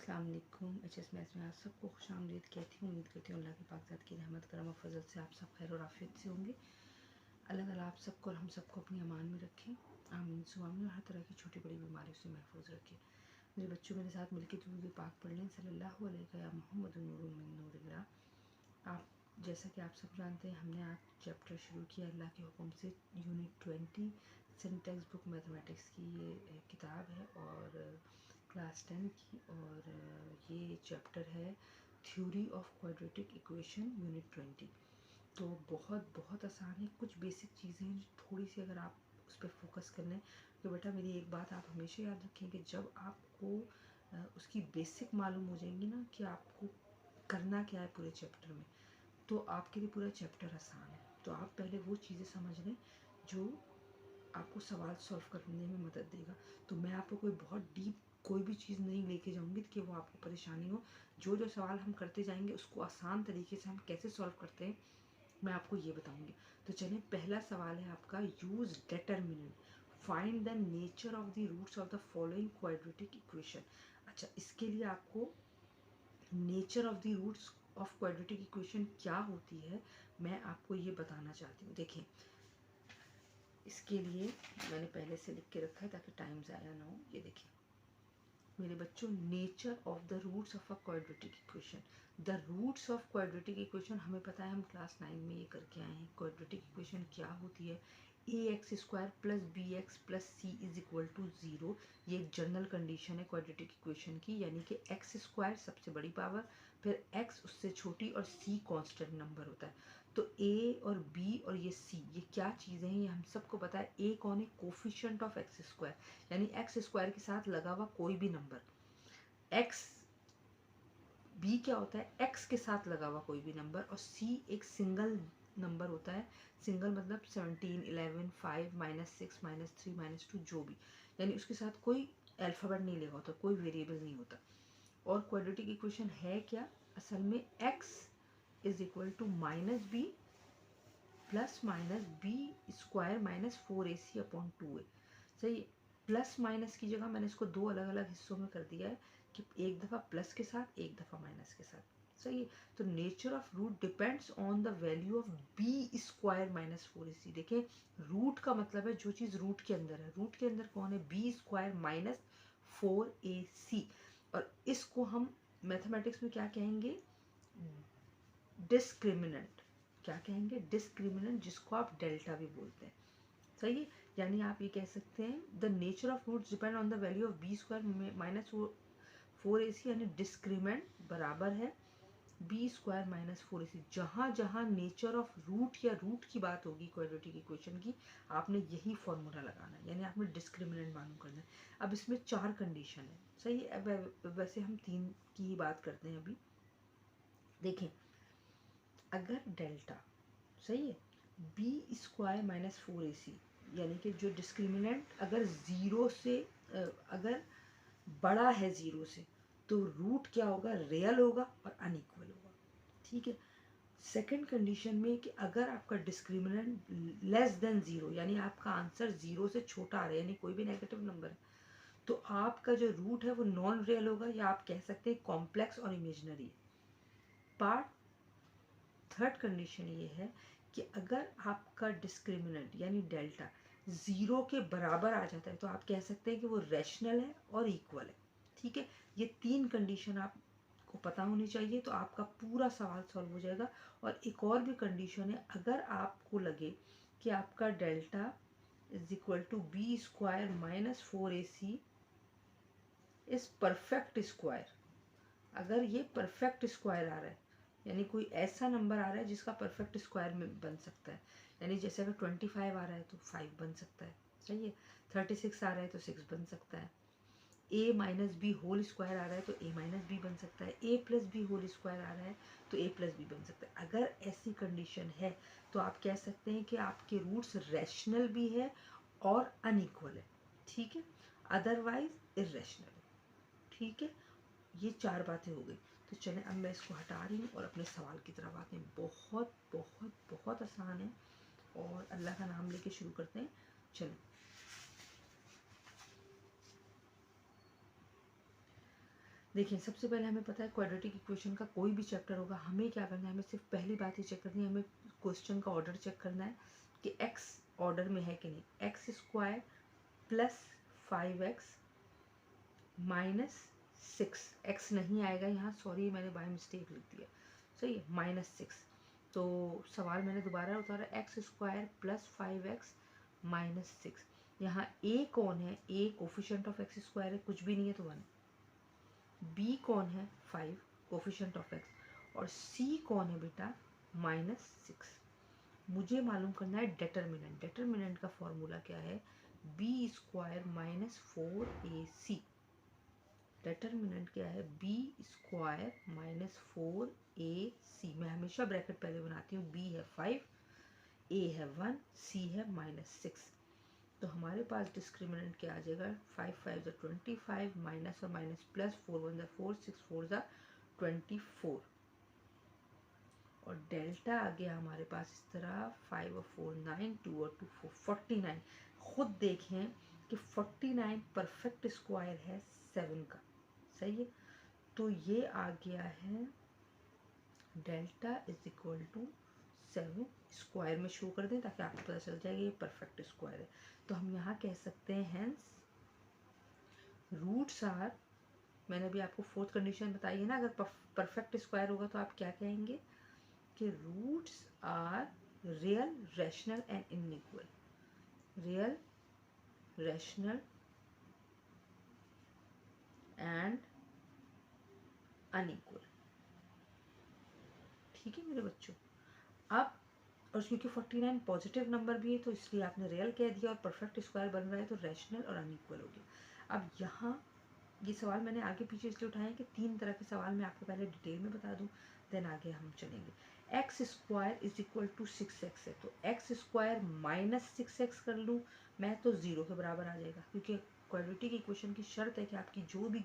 अस्सलाम वालेकुम। HS maths में आप सबको खुशामदीद कहती हूँ। उम्मीद करती हूँ अल्लाह की पाकज़ात की रहमत करम और फजल से आप सब खैर और आफियत से होंगे। अल्लाह ताला आप सबको और हम सबको अपनी अमान में रखें, आमीन सुआमीन, और हर तरह की छोटी बड़ी बीमारियों से महफूज रखें। मेरे बच्चों मेरे साथ मिलकर दुरूद पाक पढ़ लें, सल्लल्लाहु अलैहि या मोहम्मद नूरुम मिन नूरिल्लाह। आप जैसा कि आप सब जानते हैं, हमने आज चैप्टर शुरू किया अल्लाह के हुक्म से। यूनिट 20 सिंटेक्स बुक मैथमेटिक्स की ये किताब है और क्लास 10 की, और ये चैप्टर है theory of quadratic equation unit 20। तो बहुत बहुत आसान है। कुछ बेसिक चीज़ें हैं जो थोड़ी सी अगर आप उस पर फोकस कर लें, तो बेटा मेरी एक बात आप हमेशा याद रखें कि जब आपको उसकी बेसिक मालूम हो जाएंगी ना कि आपको करना क्या है पूरे चैप्टर में, तो आपके लिए पूरा चैप्टर आसान है। तो आप पहले वो चीज़ें समझ लें जो आपको सवाल सॉल्व करने में मदद देगा। तो मैं आपको कोई बहुत डीप कोई भी चीज़ नहीं लेके जाऊंगी कि वो आपको परेशानी हो। जो जो सवाल हम करते जाएंगे उसको आसान तरीके से हम कैसे सॉल्व करते हैं मैं आपको ये बताऊंगी। तो चलिए, पहला सवाल है आपका, use determinant, find the nature of the roots of the following quadratic equation. अच्छा, इसके लिए आपको nature of the roots of quadratic equation क्या होती है मैं आपको ये बताना चाहती हूँ। देखिए, इसके लिए मैंने पहले से लिख के रखा है ताकि टाइम ज़ाया ना हो। ये देखिए मेरे बच्चों, nature of the roots of a quadratic equation. The roots of quadratic equation हमें पता है, हम क्लास 9 में ये करके आए हैं। क्वाड्रेटिक इक्वेशन क्या होती है? A x square plus b x plus c is equal to 0। ये एक जनरल कंडीशन है क्वाड्रेटिक इक्वेशन की, यानी कि एक्स स्क्वायर सबसे बड़ी पावर, फिर एक्स उससे छोटी और सी कांस्टेंट नंबर होता है। तो ए और बी और ये सी, ये क्या चीज़ें हैं ये हम सबको पता है। ए कौन है? कोफिशिएंट ऑफ एक्स स्क्वायर, यानी एक्स स्क्वायर के साथ लगा हुआ कोई भी नंबर। एक्स बी क्या होता है? एक्स के साथ लगा हुआ कोई भी नंबर। और सी एक सिंगल नंबर होता है। सिंगल मतलब 17, 11, 5, -6, -3, -2 जो भी, यानी उसके साथ कोई अल्फ़ाबेट नहीं लगा होता, कोई वेरिएबल नहीं होता। और क्वाड्रेटिक इक्वेशन है क्या? असल में x is equal to minus b plus minus b square minus 4ac upon 2a। सही है। प्लस माइनस की जगह मैंने इसको दो अलग अलग हिस्सों में कर दिया है कि एक दफ़ा प्लस के साथ एक दफ़ा माइनस के साथ। सही है। तो nature of root depends on the value of b square minus 4ac। देखें, रूट का मतलब है जो चीज़ रूट के अंदर है। रूट के अंदर कौन है? B square minus 4ac। और इसको हम मैथमेटिक्स में क्या कहेंगे? डिस्क्रिमिनेंट। क्या कहेंगे? डिस्क्रिमिनेंट, जिसको आप डेल्टा भी बोलते हैं। सही है। यानी आप ये कह सकते हैं the nature of roots depend on the value of b square minus 4ac, यानी डिस्क्रिमेंट बराबर है बी स्क्वायर माइनस 4ac। जहाँ जहाँ नेचर ऑफ रूट या रूट की बात होगी क्वाड्रेटिक इक्वेशन की, आपने यही फॉर्मूला लगाना है, यानी आपने डिस्क्रिमिनेंट मालूम करना है। अब इसमें 4 कंडीशन है। सही है। अब वैसे हम 3 की ही बात करते हैं अभी। देखें, अगर डेल्टा, सही है, बी स्क्वायर माइनस 4ac, यानी कि जो डिस्क्रिमिनेंट अगर ज़ीरो से अगर बड़ा है ज़ीरो से, तो रूट क्या होगा? रियल होगा और अनइक्वल होगा। ठीक है। सेकंड कंडीशन में कि अगर आपका डिस्क्रिमिनेंट लेस देन ज़ीरो, यानी आपका आंसर ज़ीरो से छोटा आ रहा है, यानी कोई भी नेगेटिव नंबर है, तो आपका जो रूट है वो नॉन रियल होगा, या आप कह सकते हैं कॉम्प्लेक्स और इमेजनरी है। पार्ट थर्ड कंडीशन ये है कि अगर आपका डिस्क्रिमिनेंट यानी डेल्टा ज़ीरो के बराबर आ जाता है, तो आप कह सकते हैं कि वो रैशनल है और इक्वल है। ठीक है। ये 3 कंडीशन आपको पता होनी चाहिए, तो आपका पूरा सवाल सॉल्व हो जाएगा। और एक और भी कंडीशन है, अगर आपको लगे कि आपका delta is equal to b square minus 4ac is perfect square. अगर ये परफेक्ट स्क्वायर आ रहा है, यानी कोई ऐसा नंबर आ रहा है जिसका परफेक्ट स्क्वायर में बन सकता है, यानी जैसे अगर 25 आ रहा है तो 5 बन सकता है। सही है। 36 आ रहा है तो 6 बन सकता है। a minus b whole square आ रहा है तो a माइनस बी बन सकता है। a plus b whole square आ रहा है तो a प्लस बी बन सकता है। अगर ऐसी कंडीशन है तो आप कह सकते हैं कि आपके रूट्स रैशनल भी है और अनइक्वल है। ठीक है। अदरवाइज इर्रेशनल है। ठीक है। ये 4 बातें हो गई। तो चलें, अब मैं इसको हटा रही हूँ और अपने सवाल की तरफ आते हैं। बहुत बहुत बहुत आसान है और अल्लाह का नाम लेके शुरू करते हैं। चलो, देखिए सबसे पहले हमें पता है क्वाड्रेटिक इक्वेशन का कोई भी चैप्टर होगा, हमें क्या करना है, हमें सिर्फ पहली बात ही चेक करनी है, हमें क्वेश्चन का ऑर्डर चेक करना है कि x ऑर्डर में है कि नहीं। X square plus 5x minus 6, x नहीं आएगा यहाँ, सॉरी मैंने बाय मिस्टेक लिख दिया, सही है, -6। तो सवाल मैंने दोबारा उतारा, x square plus 5x minus 6। यहाँ a कौन है, a coefficient of x square है, कुछ भी नहीं है तो 1। b कौन है, 5 कोफिशिएंट ऑफ x, और c कौन है बेटा, -6। मुझे मालूम करना है डेटर्मिनेंट। डेटर्मिनेंट का फॉर्मूला क्या है, b square minus 4ac। Determinant क्या है, b स्क्वायर माइनस 4ac। मैं हमेशा ब्रैकेट पहले बनाती हूँ, b है 5, a है 1, c है -6। तो हमारे पास डिस्क्रिमिनेंट क्या आ जाएगा, 5 5 ज़ा 25, माइनस और माइनस प्लस, 4 1 ज़ा 4, 6 4 ज़ा 24, और डेल्टा आ गया हमारे पास इस तरह 5 और 4 9, 2 और 2 4 49। खुद देखें कि 49 परफेक्ट स्क्वायर है 7 का, सही है। तो ये आ गया है delta is equal to 7, square में शो कर दें ताकि आपको पता चल जाएगा ये परफेक्ट स्क्वायर है। तो हम यहाँ कह सकते हैं हेंस रूट्स आर, मैंने अभी आपको फोर्थ कंडीशन बताई है ना, अगर परफेक्ट स्क्वायर होगा तो आप क्या कहेंगे कि roots are real, rational and unequal. Real, rational and unequal. ठीक है मेरे बच्चों। अब और क्योंकि 49 पॉजिटिव नंबर भी है तो इसलिए आपने रियल कह दिया, और परफेक्ट स्क्वायर बन रहा है तो रैशनल और अनइक्वल हो गया। अब यहाँ ये सवाल मैंने आगे पीछे इसलिए उठाए हैं कि 3 तरह के सवाल मैं आपको पहले डिटेल में बता दूं, देन आगे हम चलेंगे। X square is equal to 6x है, तो एक्स स्क्वायर माइनस 6x कर लूँ मैं तो 0 के बराबर आ जाएगा, क्योंकि क्वाड्रेटिक इक्वेशन की शर्त है कि आपकी जो भी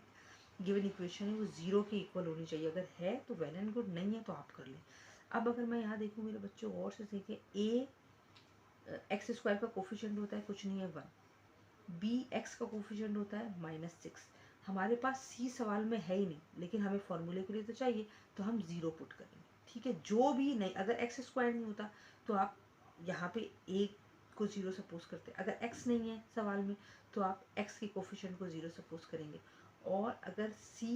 गिवन इक्वेशन है वो 0 के इक्वल होनी चाहिए। अगर है तो वेल एंड गुड, नहीं है तो आप कर लें। अब अगर मैं यहाँ देखूँ मेरे बच्चों, और से देखें, a एक्स स्क्वायर का कोफिशिएंट होता है कुछ नहीं है 1, b एक्स का कोफिशिएंट होता है -6। हमारे पास c सवाल में है ही नहीं, लेकिन हमें फॉर्मूले के लिए तो चाहिए, तो हम 0 पुट करेंगे। ठीक है, जो भी नहीं, अगर एक्स स्क्वायर नहीं होता तो आप यहाँ पे a को 0 सपोज करते, अगर x नहीं है सवाल में तो आप x के कोफिशिएंट को 0 सपोज करेंगे, और अगर c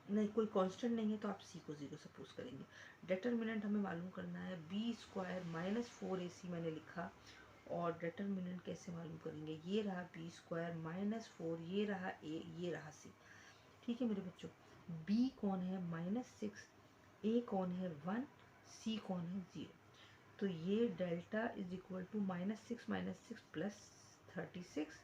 नहीं, कोई कांस्टेंट नहीं है तो आप c को 0 सपोज करेंगे। डेटर्मिनेंट हमें मालूम करना है, b स्क्वायर माइनस 4ac मैंने लिखा, और डेटर्मिनेंट कैसे मालूम करेंगे, ये रहा b स्क्वायर -4, ये रहा a, ये रहा c। ठीक है मेरे बच्चों, b कौन है -6, a कौन है 1, c कौन है 0। तो ये delta is equal to -6 plus 36,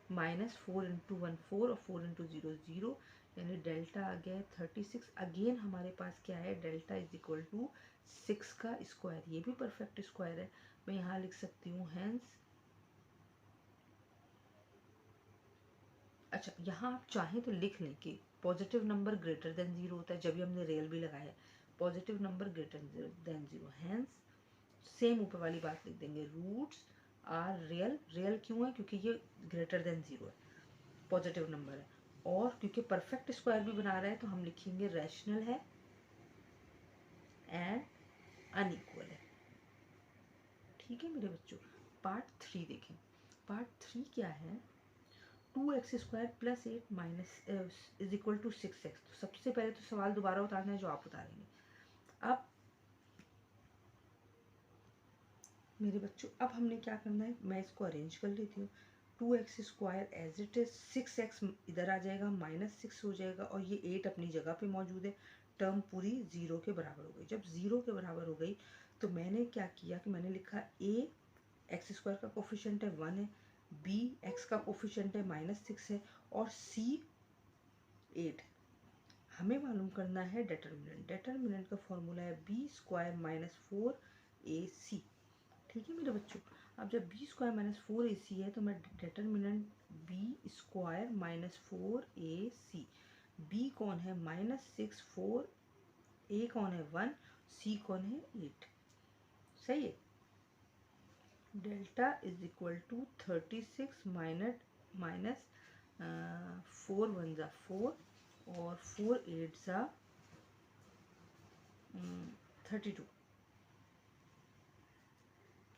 -4 into 1 4 और 4 इंटू 0 0, यानी डेल्टा आ गया है 36। अगेन हमारे पास क्या है, डेल्टा इज इक्वल टू 6 का स्क्वायर, ये भी परफेक्ट स्क्वायर है। मैं यहाँ लिख सकती हूँ हेंस, अच्छा यहाँ आप चाहें तो लिख लें कि पॉजिटिव नंबर ग्रेटर देन 0 होता है, जब भी हमने रियल भी लगाया है, positive number greater than 0, hence same ऊपर वाली बात लिख देंगे, रूट्स आर रियल। रियल क्यों है, क्योंकि ये ग्रेटर देन 0 है, पॉजिटिव नंबर है, और क्योंकि परफेक्ट स्क्वायर भी बना रहा है तो हम लिखेंगे रैशनल है एंड अनइक्वल है। ठीक है मेरे बच्चों। पार्ट 3 देखें। पार्ट 3 क्या है, 2x square plus 8 minus is equal to 6x। तो सबसे पहले तो सवाल दोबारा उतारना है जो आप उतारेंगे। अब मेरे बच्चों, अब हमने क्या करना है, मैं इसको अरेंज कर लेती हूँ। 2x square as it is, 6x इधर आ जाएगा, -6 हो जाएगा, और ये 8 अपनी जगह पे मौजूद है। टर्म पूरी 0 के बराबर हो गई। जब 0 के बराबर हो गई तो मैंने क्या किया कि मैंने लिखा a एक्स स्क्वायर का कोफिशिएंट है 1 है, b एक्स का कोफिशिएंट है -6 है, और c 8 है। हमें मालूम करना है डेटर्मिनेंट। डेटर्मिनेंट का फॉर्मूला है b स्क्वायर -4ac। ठीक है मेरे बच्चों। अब जब b स्क्वायर -4ac है तो मैं determinant b square -4ac, b कौन है -6, 4, a कौन है 1, c कौन है 8, सही है। Delta is equal to 36 minus 4 1 ज़ा 4 और 4 8 ज़ा 32।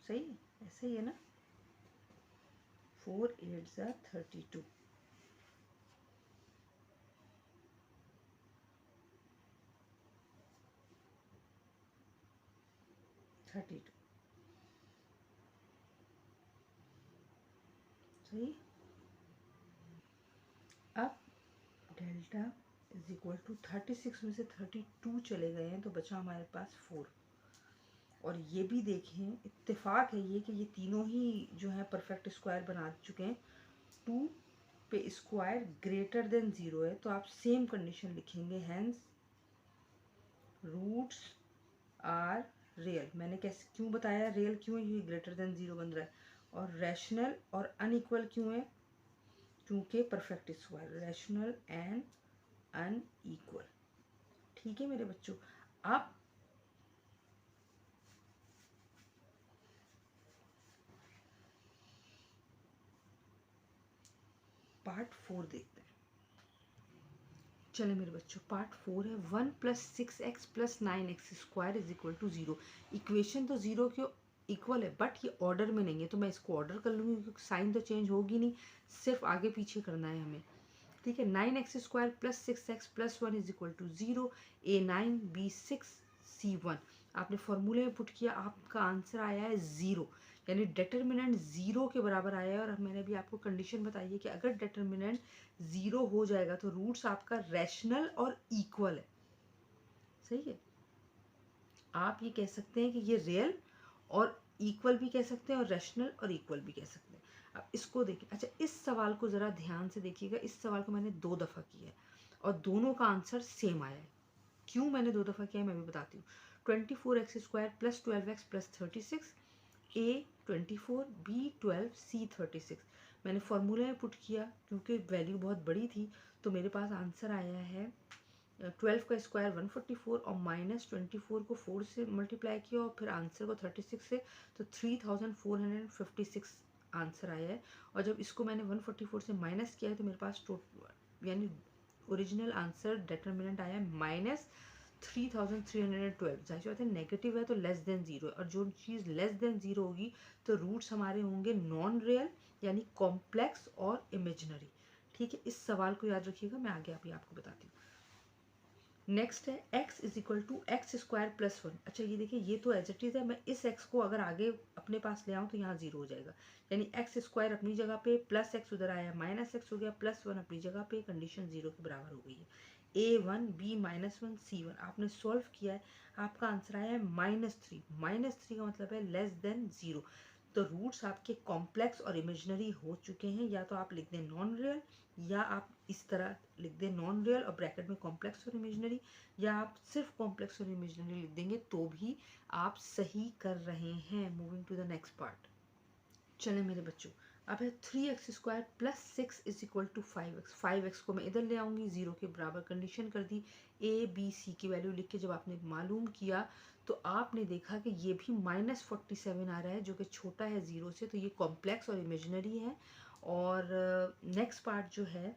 सही है, ऐसे ही है ना, 4 8 ज़ा 32। सही। अब डेल्टा इज इक्वल टू 36 में से 32 चले गए हैं तो बचा हमारे पास 4। और ये भी देखें, इत्तेफाक है ये कि ये तीनों ही जो है परफेक्ट स्क्वायर बना चुके हैं। 2 पे स्क्वायर ग्रेटर देन 0 है तो आप सेम कंडीशन लिखेंगे, हैंस रूट्स आर रियल। मैंने कैसे क्यों बताया रियल क्यों है, ये ग्रेटर देन 0 बन रहा है। और रैशनल और अनइक्वल क्यों है, क्योंकि perfect square, rational and unequal. ठीक है मेरे बच्चों। अब पार्ट 4 देखते हैं। चले मेरे बच्चों, पार्ट 4 है 1 + 6x + 9x² is equal to 0। Equation तो 0 के इक्वल है बट ये ऑर्डर में नहीं है, तो मैं इसको ऑर्डर कर लूँगी क्योंकि साइन तो चेंज होगी नहीं, सिर्फ आगे पीछे करना है हमें। ठीक है, 9x² + 6x + 1 is equal to 0, A9 B6 C1। आपने फॉर्मूले में पुट किया, आपका आंसर आया है 0, यानी डिटर्मिनेंट 0 के बराबर आया है। और मैंने अभी आपको कंडीशन बताई है कि अगर डिटर्मिनेंट 0 हो जाएगा तो रूट्स आपका रैशनल और इक्वल है। सही है, आप ये कह सकते हैं कि ये रियल और इक्वल भी कह सकते हैं और रैशनल और इक्वल भी कह सकते हैं। अब इसको देखिए, अच्छा इस सवाल को ज़रा ध्यान से देखिएगा। इस सवाल को मैंने 2 दफ़ा किया है और दोनों का आंसर सेम आया है। क्यों मैंने 2 दफ़ा किया है मैं भी बताती हूँ। 24x² + 12x + 36, A 24 B 12 C 36। मैंने फॉर्मूले में पुट किया क्योंकि वैल्यू बहुत बड़ी थी, तो मेरे पास आंसर आया है 12 का स्क्वायर 144 और -24 को 4 से मल्टीप्लाई किया और फिर आंसर को 36 से, तो 3456 आंसर आया है। और जब इसको मैंने 144 से माइनस किया है तो मेरे पास यानी ओरिजिनल आंसर डिटर्मिनेंट आया है -3312। जाहिर बात है नेगेटिव है तो लेस देन 0 है, और जो चीज़ लेस देन 0 होगी तो रूट्स हमारे होंगे नॉन रियल यानी कॉम्प्लेक्स और इमेजिनरी। ठीक है, इस सवाल को याद रखिएगा, मैं आगे अभी आपको बताती हूँ। नेक्स्ट है x is equal to x² + 1। अच्छा ये देखिए, ये तो एज इट इज़ है, मैं इस x को अगर आगे अपने पास ले आऊँ तो यहाँ 0 हो जाएगा, यानी x² अपनी जगह पे, प्लस x उधर आया, -x हो गया, +1 अपनी जगह पे, कंडीशन 0 के बराबर हो गई है। A1 B -1 C1 आपने सॉल्व किया है, आपका आंसर आया है -3। -3 का मतलब है लेस देन 0। तो रूट्स आपके कॉम्प्लेक्स और इमेजिनरी हो चुके हैं। या तो आप लिख दें नॉन रियल, या आप इस तरह लिख दें नॉन रियल और ब्रैकेट में कॉम्प्लेक्स और इमेजिनरी, या आप सिर्फ कॉम्प्लेक्स और इमेजिनरी लिख देंगे तो भी आप सही कर रहे हैं। Moving to the next part. चलें मेरे बच्चों, अब है 3x² + 6 is equal to 5x। 5x को मैं इधर ले आऊँगी, 0 के बराबर कंडीशन कर दी, A B C की वैल्यू लिख के जब आपने मालूम किया तो आपने देखा कि ये भी -47 आ रहा है जो कि छोटा है 0 से, तो ये कॉम्प्लेक्स और इमेजिनरी है। और नेक्स्ट पार्ट जो है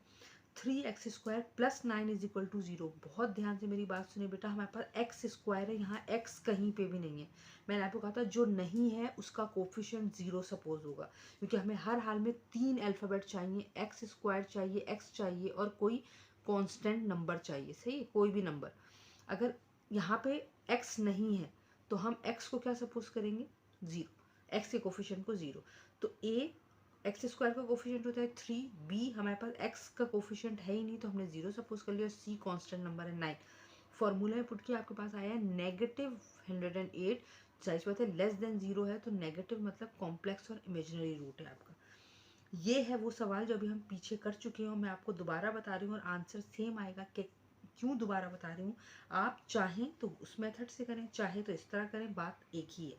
3x² + 9 इज इक्वल टू 0। बहुत ध्यान से मेरी बात सुने बेटा, हमारे पास x² है, यहाँ x कहीं पे भी नहीं है। मैंने आपको कहा था जो नहीं है उसका कोफिशिएंट 0 सपोज होगा, क्योंकि हमें हर हाल में 3 अल्फ़ाबेट चाहिए, x² चाहिए, x चाहिए और कोई कांस्टेंट नंबर चाहिए। सही है, कोई भी नंबर। अगर यहाँ पे x नहीं है तो हम x को क्या सपोज करेंगे, 0, x के कोफिशिएंट को 0। तो a x² का कोफिशिएंट होता है 3, b हमारे पास x का कोफिशिएंट है ही नहीं तो हमने 0 सपोज कर लिया, c कांस्टेंट नंबर है 9। फॉर्मूला में पुट किया, आपके पास आया है -108। जाहिर बात है लेस देन 0 है तो नेगेटिव मतलब कॉम्प्लेक्स और इमेजिनरी रूट है आपका। ये है वो सवाल जो अभी हम पीछे कर चुके हैं, मैं आपको दोबारा बता रही हूँ और आंसर सेम आएगा। कि क्यों दोबारा बता रही हूँ, आप चाहें तो उस मेथड से करें, चाहे तो इस तरह करें, बात एक ही है।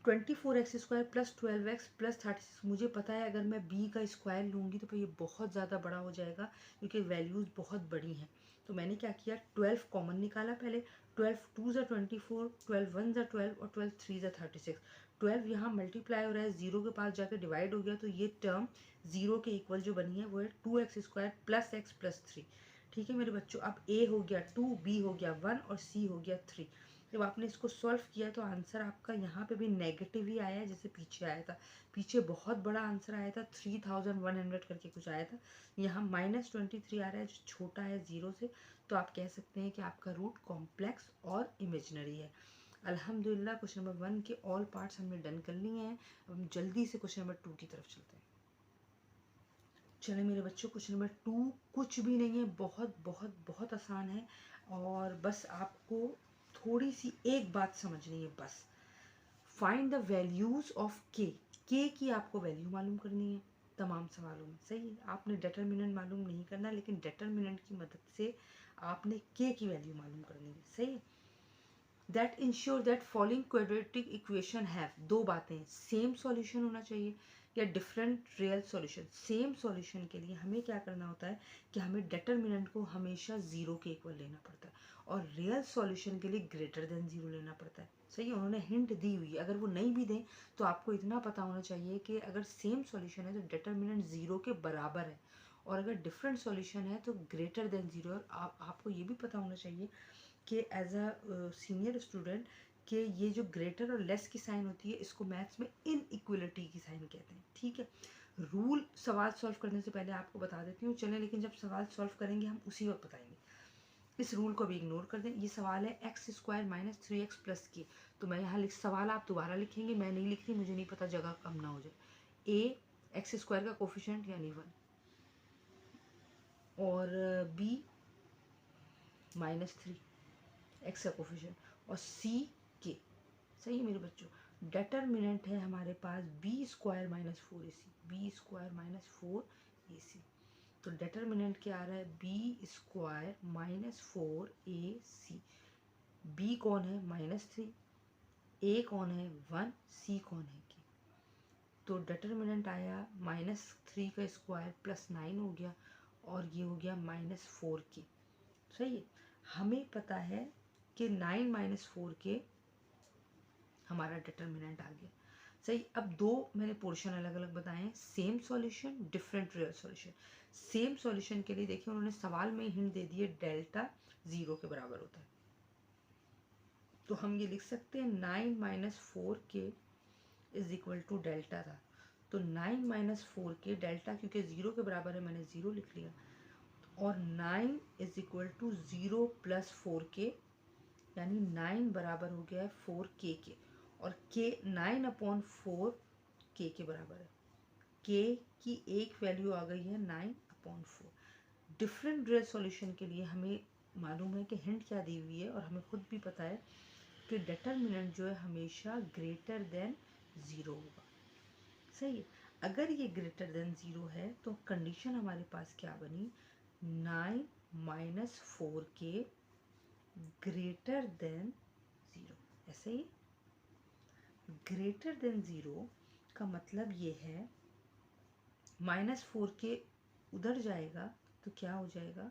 24x² + 12x + 36। मुझे पता है अगर मैं b का स्क्वायर लूँगी तो फिर ये बहुत ज़्यादा बड़ा हो जाएगा क्योंकि वैल्यूज़ बहुत बड़ी हैं। तो मैंने क्या किया, 12 कॉमन निकाला पहले, 12 2 ज़ा 24, 12 1 ज़ा 12 और 12 3 ज़ा 36। 12 यहाँ मल्टीप्लाई हो रहा है, 0 के पास जाकर डिवाइड हो गया, तो ये टर्म 0 के इक्वल जो बनी है वो है 2x² + x + 3। ठीक है मेरे बच्चों, अब A हो गया 2, B हो गया 1 और C हो गया 3। जब आपने इसको सॉल्व किया तो आंसर आपका यहाँ पे भी नेगेटिव ही आया है जैसे पीछे आया था। पीछे बहुत बड़ा आंसर आया था 3100 करके कुछ आया था, यहाँ -23 आ रहा है जो छोटा है 0 से। तो आप कह सकते हैं कि आपका रूट कॉम्प्लेक्स और इमेजिनरी है। अल्हम्दुलिल्लाह क्वेश्चन नंबर 1 के ऑल पार्ट्स हमने डन कर लिए हैं। अब हम जल्दी से क्वेश्चन नंबर 2 की तरफ चलते हैं। चले मेरे बच्चों, क्वेश्चन नंबर 2 कुछ भी नहीं है, बहुत बहुत बहुत आसान है और बस आपको थोड़ी सी एक बात समझनी है बस। फाइंड द वैल्यूज ऑफ के की आपको वैल्यू मालूम करनी है तमाम सवालों में, सही है। आपने डिटर्मिनेंट मालूम नहीं करना, लेकिन डिटर्मिनेंट की मदद से आपने के की वैल्यू मालूम करनी है, सही है। That ensure that following quadratic equation have, दो बातें, सेम सॉल्यूशन होना चाहिए या different real solution. Same solution के लिए हमें क्या करना होता है कि हमें डिटर्मिनेंट को हमेशा 0 के इक्वल लेना पड़ता है और रियल सॉल्यूशन के लिए ग्रेटर देन 0 लेना पड़ता है, सही है। उन्होंने हिंट दी हुई है, अगर वो नहीं भी दें तो आपको इतना पता होना चाहिए कि अगर सेम सॉल्यूशन है तो डिटर्मिनेंट 0 के बराबर है और अगर डिफरेंट सॉल्यूशन है तो ग्रेटर देन 0। और आपको ये भी पता होना चाहिए कि एज अ सीनियर स्टूडेंट कि ये जो ग्रेटर और लेस की साइन होती है इसको मैथ्स में इनइक्वलिटी की साइन कहते हैं, ठीक है। रूल सवाल सॉल्व करने से पहले आपको बता देती हूँ, चलें, लेकिन जब सवाल सॉल्व करेंगे हम उसी वक्त बताएंगे। इस रूल को भी इग्नोर कर दें। ये सवाल है x² - 3x + k। तो मैं यहाँ सवाल आप दोबारा लिखेंगे, मैं नहीं लिख रही, मुझे नहीं पता जगह कम ना हो जाए। a x² का कोफिशिएंट यानी 1 और b -3 x का कोफिशिएंट और c k, सही है मेरे बच्चों। डिटर्मिनेंट है हमारे पास b² - 4ac, b² - 4ac। तो डिटर्मिनेंट क्या आ रहा है, b² - 4ac। b कौन है, -3, a कौन है 1, c कौन है k। तो डिटर्मिनेंट आया -3 का स्क्वायर +9 हो गया और ये हो गया -4k, सही है। हमें पता है कि 9 - 4k हमारा डिटर्मिनेंट आ गया, सही। अब दो मैंने पोर्शन अलग अलग बताए हैं, same solution different real solution. Same solution के लिए देखिए उन्होंने सवाल में हिंट दे दिए डेल्टा 0 के बराबर होता है, तो हम ये लिख सकते हैं 9 - 4k = डेल्टा था। तो 9 - 4k डेल्टा क्योंकि 0 के बराबर है मैंने 0 लिख लिया और 9 = 0 + 4k यानी 9 बराबर हो गया है 4k के और k 9/4 k के बराबर है। k की एक वैल्यू आ गई है 9/4। डिफरेंट रियल सॉल्यूशन के लिए हमें मालूम है कि हिंट क्या दी हुई है और हमें खुद भी पता है कि डिटर्मिनेंट जो है हमेशा ग्रेटर देन 0 होगा, सही है। अगर ये ग्रेटर देन 0 है तो कंडीशन हमारे पास क्या बनी, 9 - 4k ग्रेटर देन 0, ऐसे ही। ग्रेटर देन 0 का मतलब ये है -4k उधर जाएगा तो क्या हो जाएगा,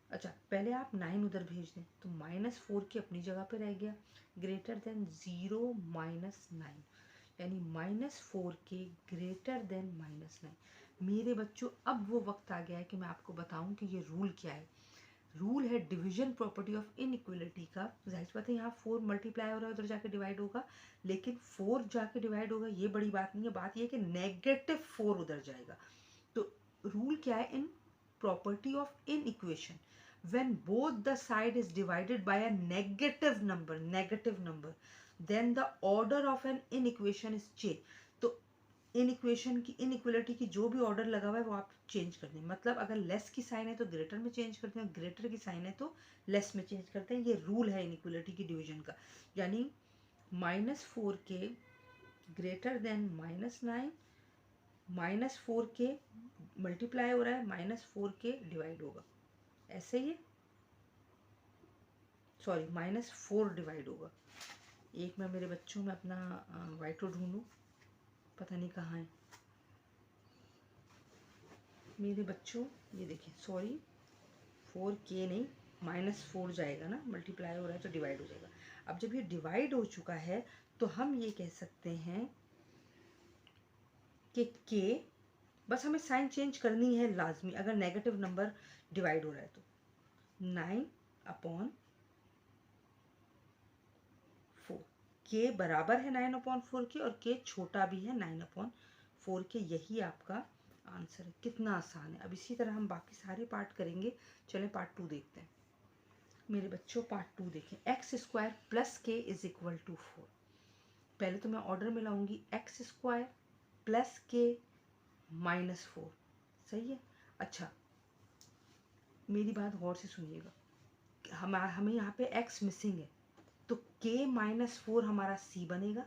अच्छा पहले आप 9 उधर भेज दें तो -4k अपनी जगह पे रह गया, ग्रेटर देन 0 - 9 यानी -4k ग्रेटर देन -9। मेरे बच्चों अब वो वक्त आ गया है कि मैं आपको बताऊं कि ये रूल क्या है। रूल है डिवीजन प्रॉपर्टी ऑफ इनइक्वलिटी का। जाहिर सी बात है यहाँ 4 मल्टीप्लाई हो रहा है उधर जाके डिवाइड होगा, लेकिन 4 जाके डिवाइड होगा ये बड़ी बात नहीं है, बात ये है कि -4 उधर जाएगा। तो रूल क्या है in property of inequation, when both the side is divided by a negative number then the order of an inequation is change। तो इनइक्वेशन की इनइक्वलिटी की जो भी ऑर्डर लगा हुआ है वो आप चेंज कर दें, मतलब अगर लेस की साइन है तो ग्रेटर में चेंज करते हैं, ग्रेटर की साइन है तो लेस में चेंज करते हैं। ये रूल है इनइक्वलिटी की डिवीजन का, यानी -4k greater than -9, -4k multiply हो रहा है -4k डिवाइड होगा, ऐसे ही सॉरी -4 डिवाइड होगा। एक मैं मेरे बच्चों में अपना वाइटो ढूंढूं, पता नहीं कहाँ है मेरे बच्चों, ये देखिए सॉरी 4k नहीं -4 जाएगा ना, मल्टीप्लाई हो रहा है तो डिवाइड हो जाएगा। अब जब ये डिवाइड हो चुका है तो हम ये कह सकते हैं कि k, बस हमें साइन चेंज करनी है लाजमी। अगर नेगेटिव नंबर डिवाइड हो रहा है तो 9/4, के बराबर है 9/4 के और के छोटा भी है 9/4 के। यही आपका आंसर है। कितना आसान है। अब इसी तरह हम बाकी सारे पार्ट करेंगे। चलें पार्ट 2 देखते हैं। मेरे बच्चों पार्ट 2 देखें। x² प्लस के इज इक्वल टू 4। पहले तो मैं ऑर्डर में लाऊंगी x² प्लस के माइनस 4। सही है। अच्छा मेरी बात गौर से सुनिएगा। हमें यहाँ पे x मिसिंग है तो k-4 हमारा c बनेगा।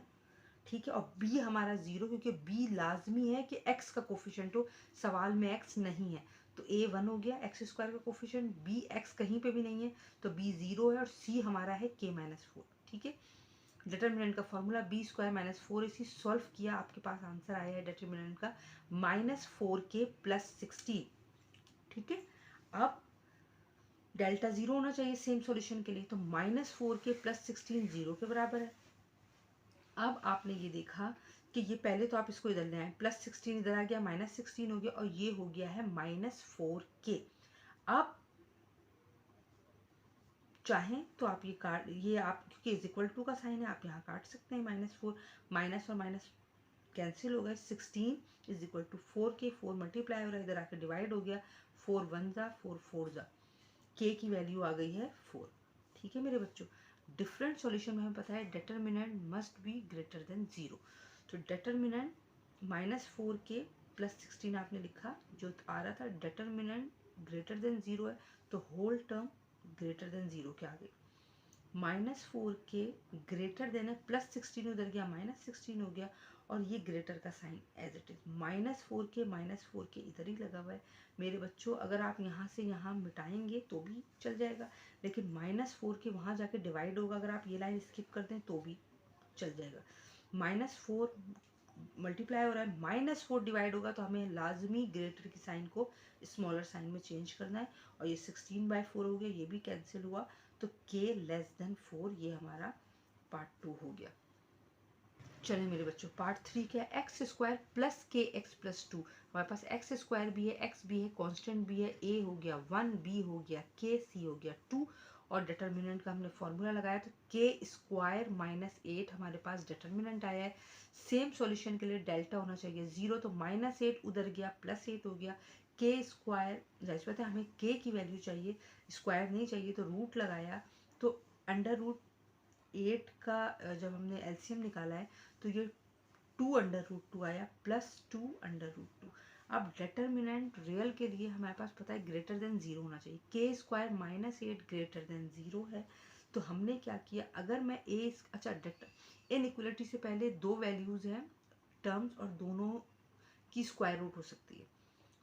ठीक है। और b हमारा 0 क्योंकि b लाजमी है कि x का कोफिशिएंट हो। सवाल में x नहीं है तो a 1 हो गया x² का कोफिशिएंट। b x कहीं पे भी नहीं है तो b 0 है और c हमारा है k-4। ठीक है। डिटर्मिनेंट का फॉर्मूला b² - 4 इसी सॉल्व किया आपके पास आंसर आया है डिटर्मिनेंट का -4k + 16। ठीक है। अब डेल्टा 0 होना चाहिए सेम सॉल्यूशन के लिए तो -4k + 16 0 के बराबर है। अब आपने ये देखा कि ये पहले तो आप इसको इधर ले आए +16 इधर आ गया -16 हो गया और ये हो गया है -4k। अब चाहें तो आप ये आप क्योंकि इज इक्वल टू का साइन है आप यहाँ काट सकते हैं -4 माइनस और माइनस कैंसिल हो गए 16 is equal to 4k 4 multiply हो रहा है इधर आकर डिवाइड हो गया 4 1 जा 4 4 जा k की वैल्यू आ गई है 4। ठीक है मेरे बच्चों। डिफरेंट सॉल्यूशन में हमें पता है determinant must be greater than 0। तो डिटर्मिनेंट -4k + 16 आपने लिखा जो आ रहा था डिटर्मिनेंट ग्रेटर देन 0 है तो होल टर्म ग्रेटर देन 0 के आ गई। -4k ग्रेटर देन है +16 उधर गया -16 हो गया और ये ग्रेटर का sign as it is -4k इधर ही लगा हुआ है। मेरे बच्चों अगर आप यहाँ से यहाँ मिटाएंगे तो भी चल जाएगा लेकिन -4k वहाँ जाके डिवाइड होगा। अगर आप ये लाइन स्किप कर दें तो भी चल जाएगा। -4 मल्टीप्लाई हो रहा है -4 डिवाइड होगा तो हमें लाजमी ग्रेटर की साइन को स्मॉलर साइन में चेंज करना है और ये 16/4 हो गया ये भी कैंसिल हुआ तो k < 4 ये हमारा पार्ट 2 हो गया। चलिए मेरे बच्चों पार्ट 3 क्या है x² + kx + 2। हमारे पास x² भी है x भी है कांस्टेंट भी है a हो गया 1 b हो गया k c हो गया 2 और डिटर्मिनेंट का हमने फॉर्मूला लगाया तो k² - 8 हमारे पास डिटर्मिनेंट आया है। सेम सॉल्यूशन के लिए डेल्टा होना चाहिए 0 तो -8 उधर गया +8 हो गया k² जाहिर बात है हमें k की वैल्यू चाहिए स्क्वायर नहीं चाहिए तो रूट लगाया तो √8 का जब हमने एलसीएम निकाला है तो ये 2√2 आया +2√2। अब डिटर्मिनेंट रियल के लिए हमारे पास पता है ग्रेटर देन 0 होना चाहिए k² - 8 ग्रेटर देन 0 है तो हमने क्या किया अगर मैं अच्छा इनइक्वालिटी से पहले दो वैल्यूज हैं टर्म्स और दोनों की स्क्वायर रूट हो सकती है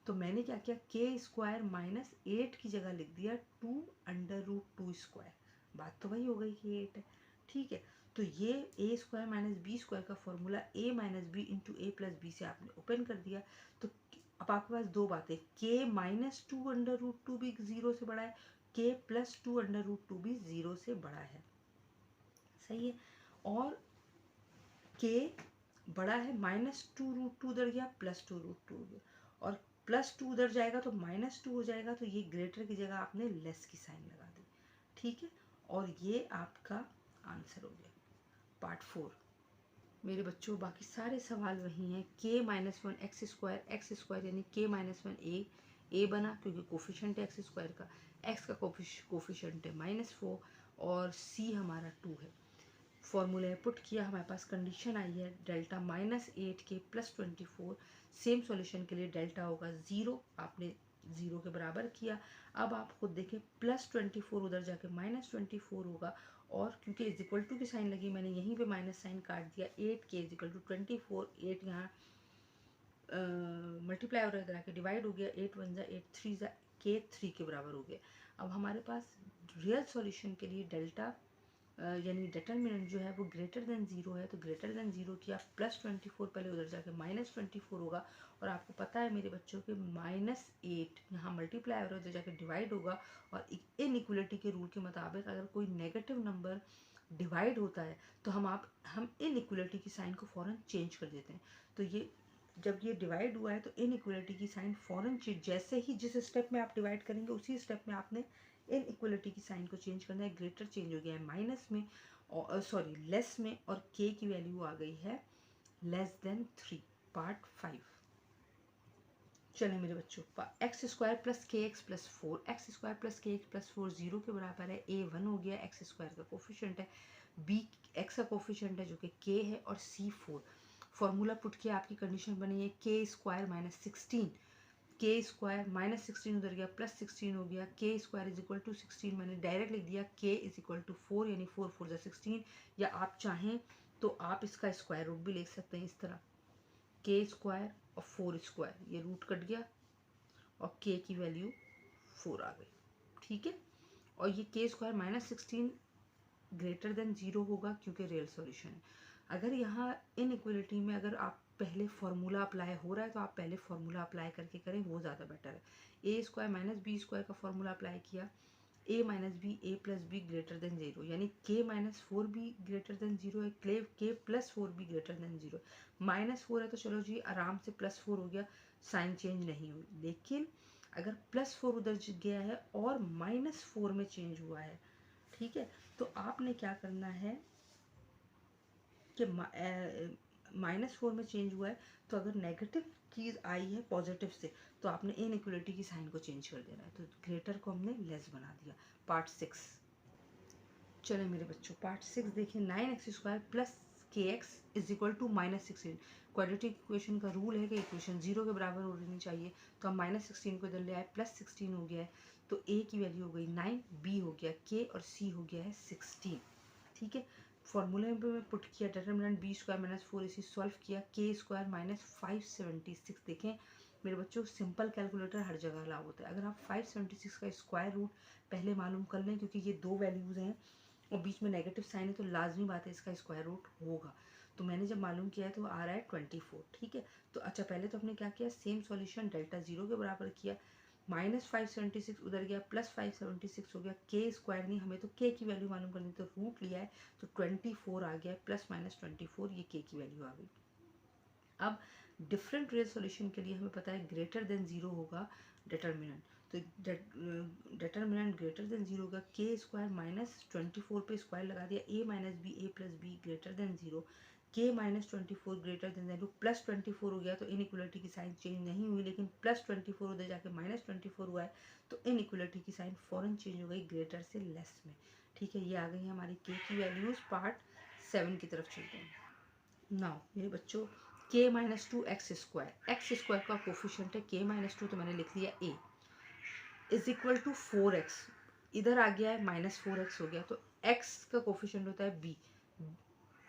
तो मैंने क्या किया k² - 8 की जगह लिख दिया 2√2²। बात तो वही हो गई कि 8 है। ठीक है। तो ये a² - b² का formula a - b × a + b से आपने ओपन कर दिया तो अब आपके पास दो बातें k - 2√2 भी 0 से बड़ा है k + 2√2 भी 0 से बड़ा है। सही है। और k बड़ा है -2√2 उधर गया +2√2 हो गया और +2 उधर जाएगा तो -2 हो जाएगा तो ये ग्रेटर की जगह आपने लेस की साइन लगा दी। ठीक है। और ये आपका आंसर हो गया पार्ट 4। मेरे बच्चों बाकी सारे सवाल वही हैं k-1 x² यानी k-1 a बना क्योंकि कोफिशिएंट है x² का x का कोफिशिएंट है -4 और c हमारा 2 है। फॉर्मूले पुट किया हमारे पास कंडीशन आई है डेल्टा -8k + 24 सेम सॉल्यूशन के लिए डेल्टा होगा 0 आपने 0 के बराबर किया। अब आप खुद देखें +24 उधर जाके -24 होगा और क्योंकि इज इक्वल टू की साइन लगी मैंने यहीं पे माइनस साइन काट दिया 8k = 24 8 यहाँ मल्टीप्लाई हो रहा है इधर आके डिवाइड हो गया 8 1 जा 8 3 जा k 3 के बराबर हो गया। अब हमारे पास रियल सॉल्यूशन के लिए डेल्टा यानी डिटर्मिनेंट जो है वो ग्रेटर देन 0 है तो ग्रेटर देन 0 किया +24 पहले उधर जाके -24 होगा और आपको पता है मेरे बच्चों के -8 यहाँ मल्टीप्लाई हो रहा है उधर जाके डिवाइड होगा और इनइक्वालिटी के रूल के मुताबिक अगर कोई नेगेटिव नंबर डिवाइड होता है तो हम इनइक्वालिटी की साइन को फ़ौरन चेंज कर देते हैं। तो ये जब ये डिवाइड हुआ है तो इनइक्वलिटी की साइन फॉरन चेंज, जैसे ही जिस स्टेप में आप डिवाइड करेंगे उसी स्टेप में आपने इनइक्वलिटी की साइन को चेंज करना है। ग्रेटर चेंज हो गया है माइनस में, और सॉरी लेस में, और के की वैल्यू आ गई है लेस देन 3। पार्ट 5। चलिए मेरे बच्चों, x square plus k x plus 4, x square plus k x plus 4 zero के बराबर है। ए 1 हो गया, एक्स स्क्वायर का कोफिशिएंट है, बी एक्स का कोफिशिएंट है जो कि के है, और सी 4। फॉर्मूला पुट किया, आपकी कंडीशन बनी है के स्क्वायर माइनस 16, के स्क्वायर माइनस 16 उधर गया प्लस 16 हो गया, के स्क्वायर इज इक्वल टू 16 मैंने डायरेक्ट लिख दिया, के इज इक्वल टू 4 यानी 4 4 जा 16, या आप चाहें तो आप इसका स्क्वायर रूट भी लिख सकते हैं इस तरह, के स्क्वायर और 4 स्क्वायर, ये रूट कट गया और के की वैल्यू 4 आ गई, ठीक है। और ये के स्क्वायर माइनस 16 ग्रेटर देन 0 होगा क्योंकि रियल सॉल्यूशन है। अगर यहाँ इनइक्वलिटी में अगर आप पहले फॉर्मूला अप्लाई हो रहा है तो आप पहले फॉर्मूला अप्लाई करके करें, वो ज़्यादा बेटर है। A square minus b square का फॉर्मूला अप्लाई किया, a minus b, a plus b greater than 0, यानी के माइनस 4 भी ग्रेटर देन 0 है, के प्लस 4 भी ग्रेटर देन 0। माइनस 4 है तो चलो जी आराम से प्लस 4 हो गया, साइन चेंज नहीं हुई। लेकिन अगर प्लस 4 उधर गया है और माइनस 4 में चेंज हुआ है, ठीक है, तो आपने क्या करना है कि माइनस 4 में चेंज हुआ है तो अगर नेगेटिव चीज़ आई है पॉजिटिव से तो आपने इनइक्वलिटी की साइन को चेंज कर देना है। तो ग्रेटर को हमने लेस बना दिया। पार्ट 6। चले मेरे बच्चों, पार्ट 6 देखें। 9x square plus k x is equal to minus 16। Quadratic equation का रूल है कि इक्वेशन 0 के बराबर होनी चाहिए, तो हम माइनस 16 को इधर ले आए, प्लस 16 हो गया है, तो a की वैल्यू हो गई 9, b हो गया k और c हो गया है 16, ठीक है। फॉर्मूले में पुट किया, डिटरमिनेंट बी स्क्वायर माइनस 4 इसी सॉल्व किया, के स्क्वायर माइनस 576। देखें मेरे बच्चों, सिंपल कैलकुलेटर हर जगह अलाउ होता है। अगर आप 576 का स्क्वायर रूट पहले मालूम कर लें, क्योंकि ये दो वैल्यूज़ हैं और बीच में नेगेटिव साइन है तो लाजमी बात है इसका स्क्वायर रूट होगा। तो मैंने जब मालूम किया है तो आ रहा है 24, ठीक है। तो अच्छा, पहले तो हमने क्या किया, सेम सॉल्यूशन डेल्टा 0 के बराबर किया, माइनस 576 उधर गया, प्लस 576 हो गया, के स्क्वायर नहीं, हमें तो के की वैल्यू मालूम करनी, तो रूट लिया है तो 24 आ गया, प्लस माइनस 24, ये के की वैल्यू आ गई। अब डिफरेंट रियल सॉल्यूशन के लिए हमें पता है ग्रेटर देन 0 होगा डिटरमिनेंट, तो डिटरमिनेंट ग्रेटर देन 0 का के स्क्वायर माइनस 24 पे स्क्वायर लगा दिया, a minus b, a plus b greater than 0, के माइनस 24 ग्रेटर देन 0, प्लस 24 हो गया तो इनइक्वलिटी की साइन चेंज नहीं हुई, लेकिन प्लस 24 उधर जाके माइनस 24 हुआ है तो इनइक्वलिटी की साइन फौरन चेंज हो गई ग्रेटर से लेस में, ठीक है। ये आ गई हमारी के की वैल्यूज। पार्ट 7 की तरफ चलते हैं। नाउ मेरे बच्चों, के माइनस 2 एक्स स्क्वायर का कोफिशिएंट है के माइनस 2, तो मैंने लिख लिया ए इज इक्वल टू 4x, इधर आ गया है माइनस 4x हो गया, तो x का कोफिशिएंट होता है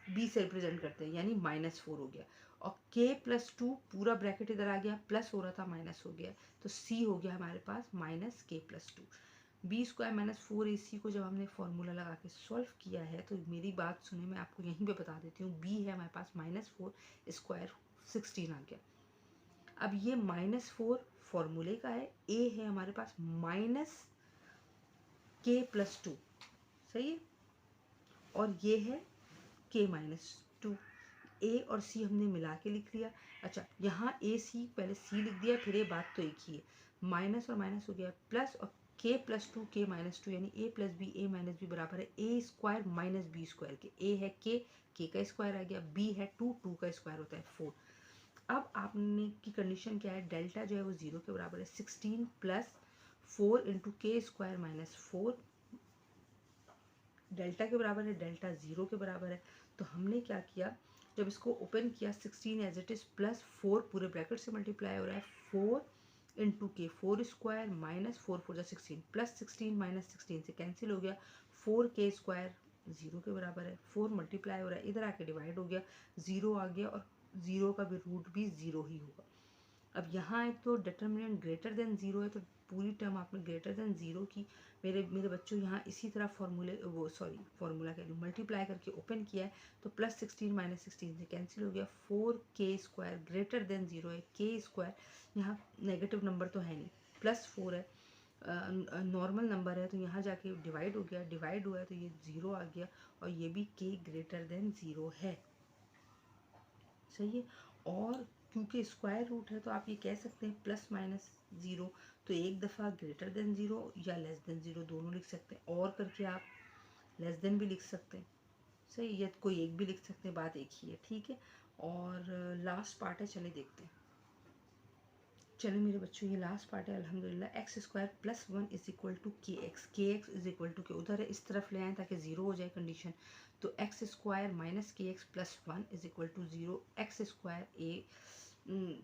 b से रिप्रेजेंट करते हैं, यानी माइनस 4 हो गया, और k प्लस 2 पूरा ब्रैकेट इधर आ गया, प्लस हो रहा था माइनस हो गया, तो c हो गया हमारे पास minus k plus 2। B square minus 4ac को जब हमने फॉर्मूला लगा के सॉल्व किया है, तो मेरी बात सुने, मैं आपको यहीं पे बता देती हूँ, b है हमारे पास माइनस 4 स्क्वायर 16 आ गया। अब ये माइनस 4 फॉर्मूले का है, a है हमारे पास माइनस k प्लस 2, सही है, और ये है k माइनस 2। a और c हमने मिला के लिख लिया। अच्छा, यहाँ a c पहले c लिख दिया, फिर ये बात तो एक ही है, माइनस और माइनस हो गया प्लस, और k प्लस 2 k माइनस 2 यानी a plus b a minus b बराबर है a square minus b square के। a है k का स्क्वायर आ गया, b है 2 का स्क्वायर होता है 4। अब आपने की कंडीशन क्या है, डेल्टा जो है वो 0 के बराबर है, 16 प्लस 4 इंटू के स्क्वायर माइनस 4 डेल्टा के बराबर है, डेल्टा 0 के बराबर है। तो हमने क्या किया, जब इसको ओपन किया 16 एज इट इज़ प्लस 4 पूरे ब्रैकेट से मल्टीप्लाई हो रहा है, 4 इंटू के 4 स्क्वायर माइनस 4 4 जा 16 प्लस 16 माइनस 16 से कैंसिल हो गया, 4 के स्क्वायर 0 के बराबर है, 4 मल्टीप्लाई हो रहा है, इधर आके डिवाइड हो गया, 0 आ गया, और 0 का भी रूट भी 0 ही होगा। अब यहाँ एक तो डिटरमिनेंट ग्रेटर देन 0 है, तो पूरी टर्म आपने ग्रेटर देन 0 की, मेरे बच्चों यहाँ इसी तरह फॉर्मूला कह लूँ मल्टीप्लाई करके ओपन किया है, तो प्लस 16 माइनस 16 से कैंसिल हो गया, 4 के स्क्वायर ग्रेटर देन 0 है, के स्क्वायर यहाँ नेगेटिव नंबर तो है नहीं, प्लस 4 है, नॉर्मल नंबर है, तो यहाँ जाके डिवाइड हो गया, डिवाइड हुआ है तो ये 0 आ गया, और ये भी के ग्रेटर देन 0 है, सही है। और क्योंकि स्क्वायर रूट है तो आप ये कह सकते हैं प्लस माइनस ज़ीरो, तो एक दफ़ा ग्रेटर देन ज़ीरो या लेस देन ज़ीरो दोनों लिख सकते हैं, और करके आप लेस देन भी लिख सकते हैं, सही, या कोई एक भी लिख सकते हैं, बात एक ही है, ठीक है। और लास्ट पार्ट है, चले देखते हैं। चलो मेरे बच्चों, ये लास्ट पार्ट है अल्हम्दुलिल्लाह। X square plus one is equal to k x is equal to k, उधर है इस तरफ ले आए ताकि ज़ीरो हो जाए कंडीशन, तो x square minus k x plus one is equal to zero. X square a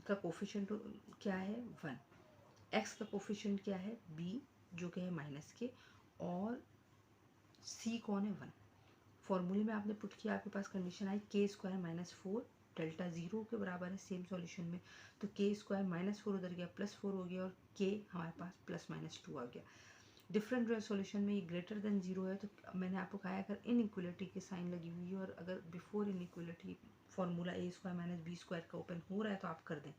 का कोफिशिएंट क्या है 1, एक्स का कोफिशिएंट क्या है b जो कि है माइनस के, और c कौन है 1। फॉर्मूले में आपने पुट किया, आपके पास कंडीशन आई के स्क्वायर माइनस 4 डेल्टा ज़ीरो के बराबर है सेम सॉल्यूशन में, तो के स्क्वायर माइनस 4 उधर गया प्लस 4 हो गया, और के हमारे पास प्लस माइनस 2 आ गया। डिफरेंट जो है सॉल्यूशन में ये ग्रेटर देन जीरो है, तो मैंने आपको कहा है अगर इनइक्वलिटी की साइन लगी हुई है और अगर बिफोर इनइक्वलिटी फार्मूला ए स्क्वायर माइनस बी स्क्वायर का ओपन हो रहा है तो आप कर दें।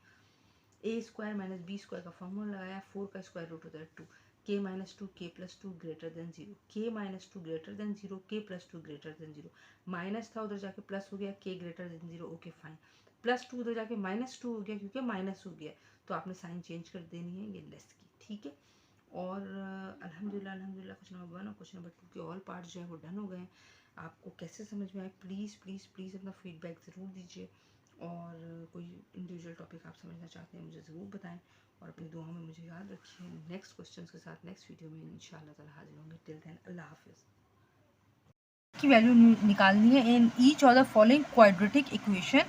ए स्क्वायर माइनस बी स्क्वायर का फॉर्मूला लगाया, 4 का स्क्वायर रूट होता है 2, के माइनस 2 के प्लस 2 ग्रेटर देन जीरो, के माइनस 2 ग्रेटर देन जीरो, के plus 2 greater than zero, minus था उधर जाके प्लस हो गया, के greater than zero, okay fine, plus 2 उधर जाके माइनस 2 हो गया क्योंकि माइनस हो गया, तो आपने साइन चेंज कर देनी है ये लेस की, ठीक है। और अल्हम्दुलिल्लाह क्वेश्चन नंबर 1 और क्वेश्चन नंबर 2 के ऑल पार्ट जो है वो डन हो गए हैं। आपको कैसे समझ में आए प्लीज़ प्लीज़ प्लीज़ अपना फीडबैक ज़रूर दीजिए, और कोई इंडिविजुअल टॉपिक आप समझना चाहते हैं मुझे ज़रूर बताएं, और अपनी दुआओं में मुझे याद रखिए। नेक्स्ट क्वेश्चन के साथ नेक्स्ट वीडियो में इंशाल्लाह ताला हाजिर होंगे। टिल देन अल्लाह हाफिज़। की वैल्यू निकालनी है in each of the following quadratic equation.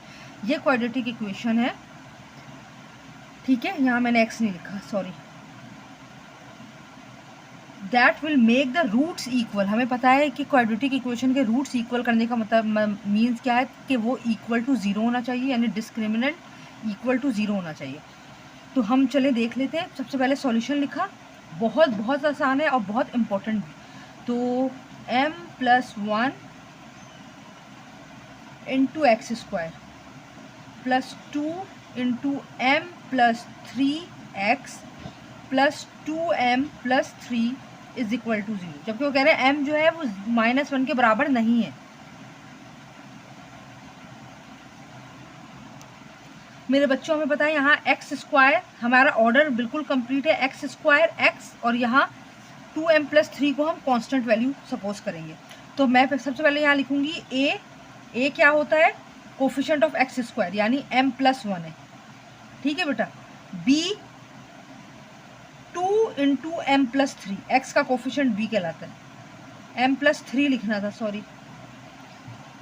ये क्वाड्रेटिक इक्वेशन है, ठीक है, यहाँ मैंने एक्स नहीं लिखा, sorry. That will make the roots equal. हमें पता है कि क्वाड्रेटिक इक्वेशन के रूट्स इक्वल करने का मतलब मीन्स क्या है कि वो इक्वल टू ज़ीरो होना चाहिए, यानी डिस्क्रिमिनेंट इक्वल टू ज़ीरो होना चाहिए। तो हम चले देख लेते हैं। सबसे पहले सॉल्यूशन लिखा, बहुत बहुत आसान है और बहुत इम्पोर्टेंट भी। तो m plus 1 into x square plus 2 into m plus 3x plus 2m plus 3 is equal to 0, जबकि वो कह रहे हैं m जो है वो -1 के बराबर नहीं है। मेरे बच्चों, हमें पता है यहाँ एक्स स्क्वायर, हमारा ऑर्डर बिल्कुल कंप्लीट है, एक्स स्क्वायर एक्स, और यहाँ 2m प्लस 3 को हम कांस्टेंट वैल्यू सपोज करेंगे। तो मैं सबसे पहले यहाँ लिखूंगी ए क्या होता है, कोफिशिएंट ऑफ एक्स स्क्वायर यानी m प्लस 1 है, ठीक है बेटा। b 2 into m plus 3, x का कोफिशिएंट b कहलाता है, m प्लस 3 लिखना था, सॉरी,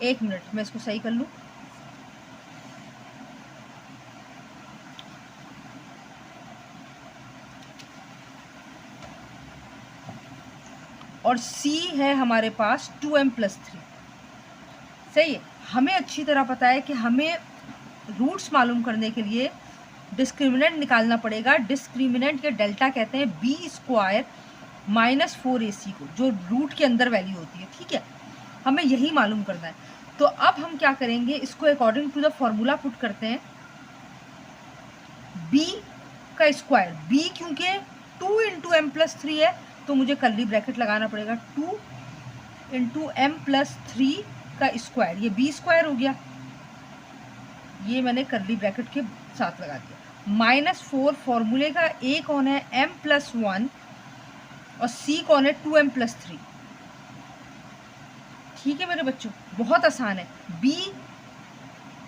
एक मिनट मैं इसको सही कर लूँ। और c है हमारे पास 2m प्लस 3, सही है। हमें अच्छी तरह पता है कि हमें रूट्स मालूम करने के लिए डिस्क्रिमिनेंट निकालना पड़ेगा। डिस्क्रिमिनेंट के डेल्टा कहते हैं बी स्क्वायर माइनस 4ac को, जो रूट के अंदर वैल्यू होती है, ठीक है, हमें यही मालूम करना है। तो अब हम क्या करेंगे, इसको according to the formula put करते हैं। b का स्क्वायर, b क्योंकि 2 इंटू एम प्लस 3 है तो मुझे कर्ली ब्रैकेट लगाना पड़ेगा, 2 इंटू एम प्लस 3 का स्क्वायर, ये b स्क्वायर हो गया, ये मैंने कर्ली ब्रैकेट के साथ लगा दिया, -4 फॉर्मूले का a कौन है m प्लस 1 और c कौन है 2m प्लस 3, ठीक है मेरे बच्चों, बहुत आसान है। b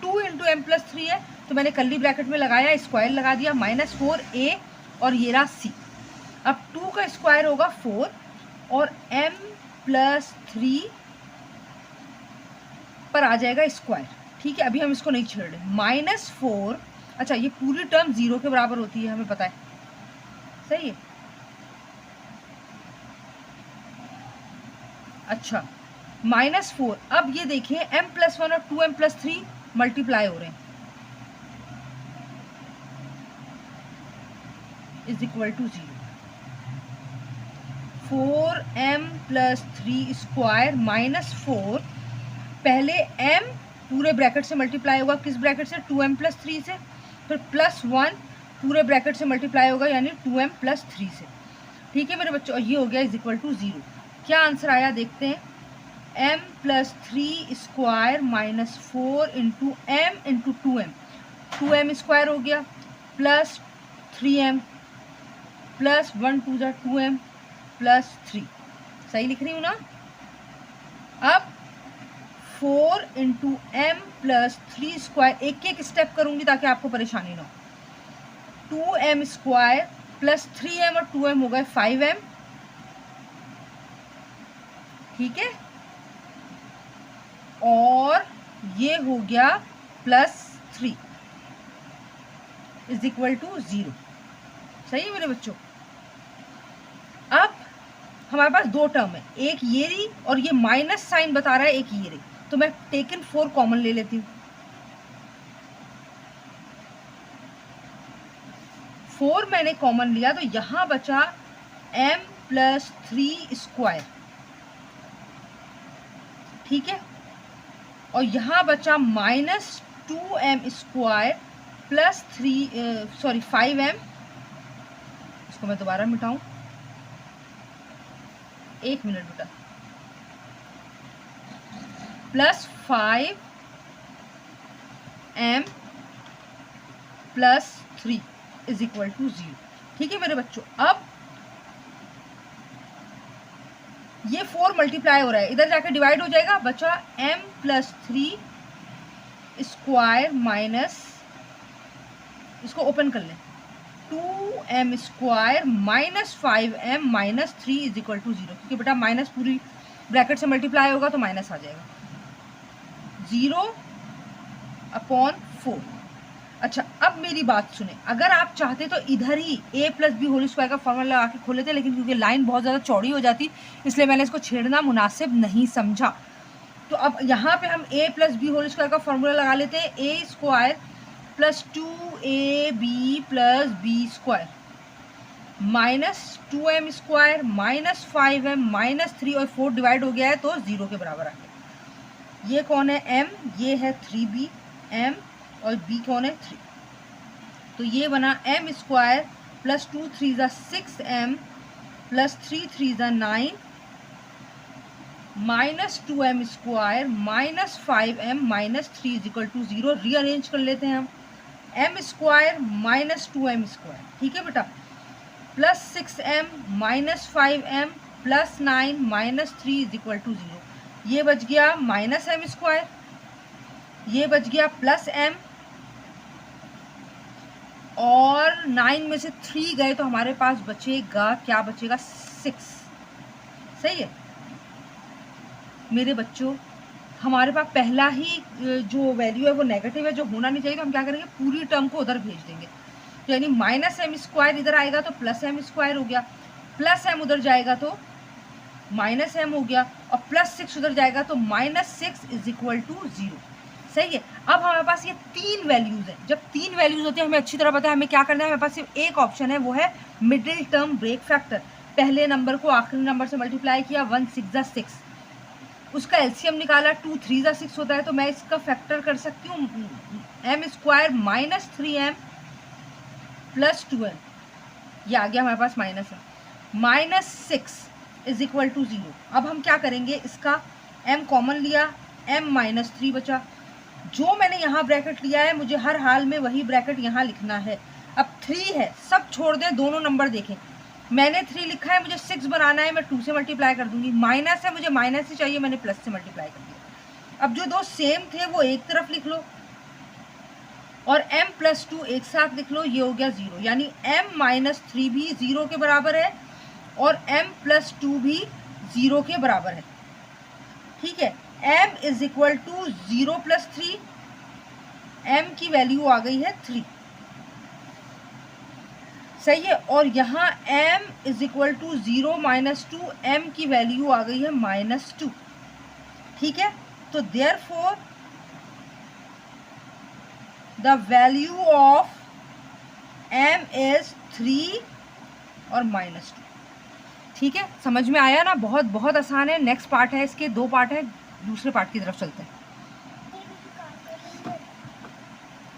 2 इंटू एम प्लस 3 है तो मैंने कर्ली ब्रैकेट में लगाया, स्क्वायर लगा दिया, -4a और ये रहा c। अब 2 का स्क्वायर होगा 4 और m प्लस 3 पर आ जाएगा स्क्वायर, ठीक है। अभी हम इसको नहीं छेड़ रहे, -4, अच्छा ये पूरी टर्म 0 के बराबर होती है, हमें पता है, सही है। अच्छा -4, अब ये देखिए m प्लस 1 और 2m प्लस 3 मल्टीप्लाई हो रहे हैं, is equal to 0, 4m plus 3 square -4, पहले m पूरे ब्रैकेट से मल्टीप्लाई होगा, किस ब्रैकेट से, 2m प्लस 3 से, फिर +1 पूरे ब्रैकेट से मल्टीप्लाई होगा यानी 2m प्लस 3 से, ठीक है मेरे बच्चों, ये हो गया इज इक्वल टू 0। क्या आंसर आया देखते हैं, m plus 3 square -4 into m into 2m, 2m square हो गया plus 3m plus 1 2 2m plus 3। सही लिख रही हूँ ना? अब 4 इंटू एम प्लस 3 स्क्वायर, एक एक स्टेप करूंगी ताकि आपको परेशानी ना हो। 2m स्क्वायर प्लस 3m और 2m हो गए 5m, ठीक है, और ये हो गया प्लस 3 इज इक्वल टू 0। सही है मेरे बच्चों? अब हमारे पास दो टर्म है, एक ये रही और ये माइनस साइन बता रहा है एक ये रही, तो मैं टेकन 4 कॉमन ले लेती हूँ। 4 मैंने कॉमन लिया तो यहां बचा m प्लस 3 स्क्वायर, ठीक है, और यहां बचा minus 2m square plus 5m। इसको मैं दोबारा मिटाऊं, एक मिनट बेटा, plus 5m plus 3 is equal to 0। ठीक है मेरे बच्चों, अब ये 4 मल्टीप्लाई हो रहा है, इधर जाकर डिवाइड हो जाएगा, बचा m प्लस 3 स्क्वायर माइनस, इसको ओपन कर लें, 2m square minus 5m minus 3 is equal to 0, क्योंकि बेटा माइनस पूरी ब्रैकेट से मल्टीप्लाई होगा तो माइनस आ जाएगा, 0/4। अच्छा, अब मेरी बात सुने, अगर आप चाहते तो इधर ही a plus b whole square का फॉर्मूला लगा के खोल लेते, लेकिन क्योंकि लाइन बहुत ज़्यादा चौड़ी हो जाती इसलिए मैंने इसको छेड़ना मुनासिब नहीं समझा। तो अब यहाँ पे हम a plus b whole square का फॉर्मूला लगा लेते हैं, a square plus 2ab plus b square minus 2m square minus 5m minus 3 और 4 डिवाइड हो गया है तो 0 के बराबर आ गया। ये कौन है? m, ये है 3b, m और b कौन है? 3। तो ये बना m square plus 2 3 6m plus 3 3 9 minus 2m square minus 5m minus 3 is equal to 0। Rearrange कर लेते हैं हम, m square minus 2m square, ठीक है बेटा, plus 6m minus 5m plus 9 minus 3 is equal to 0। ये बच गया माइनस m स्क्वायर, ये बच गया प्लस m, और 9 में से 3 गए तो हमारे पास बचेगा, क्या बचेगा? 6। सही है मेरे बच्चों? हमारे पास पहला ही जो वैल्यू है वो नेगेटिव है, जो होना नहीं चाहिए, तो हम क्या करेंगे, पूरी टर्म को उधर भेज देंगे। तो यानी माइनस m स्क्वायर इधर आएगा तो प्लस m स्क्वायर हो गया, प्लस m उधर जाएगा तो माइनस m हो गया, और प्लस 6 उधर जाएगा तो माइनस 6 इज इक्वल टू 0। सही है? अब हमारे पास ये 3 वैल्यूज़ हैं। जब 3 वैल्यूज़ होते हैं हमें अच्छी तरह पता है हमें क्या करना है, हमारे पास सिर्फ एक ऑप्शन है, वो है मिडिल टर्म ब्रेक फैक्टर। पहले नंबर को आखिरी नंबर से मल्टीप्लाई किया, 1 6 6, उसका एलसीएम निकाला, 2 3 6 होता है, तो मैं इसका फैक्टर कर सकती हूँ m square minus 3m plus 2m, ये आ गया हमारे पास माइनस है, माइनस 6 इज इक्वल टू 0। अब हम क्या करेंगे, इसका m कॉमन लिया, m माइनस 3 बचा, जो मैंने यहाँ ब्रैकेट लिया है मुझे हर हाल में वही ब्रैकेट यहाँ लिखना है। अब 3 है, सब छोड़ दें, दोनों नंबर देखें, मैंने 3 लिखा है, मुझे 6 बनाना है, मैं 2 से मल्टीप्लाई कर दूंगी, माइनस है, मुझे माइनस ही चाहिए, मैंने प्लस से मल्टीप्लाई कर दिया। अब जो दो सेम थे वो एक तरफ लिख लो और m प्लस 2 एक साथ लिख लो, ये हो गया 0, यानी m माइनस 3 भी 0 के बराबर है और m प्लस 2 भी 0 के बराबर है। ठीक है, m is equal to 0 plus 3, m की वैल्यू आ गई है 3। सही है, और यहाँ m is equal to 0 minus 2, m की वैल्यू आ गई है माइनस 2। ठीक है, तो therefore the value of m is 3 और माइनस 2। ठीक है, समझ में आया ना? बहुत बहुत आसान है। नेक्स्ट पार्ट है, इसके 2 पार्ट है, दूसरे पार्ट की तरफ चलते हैं।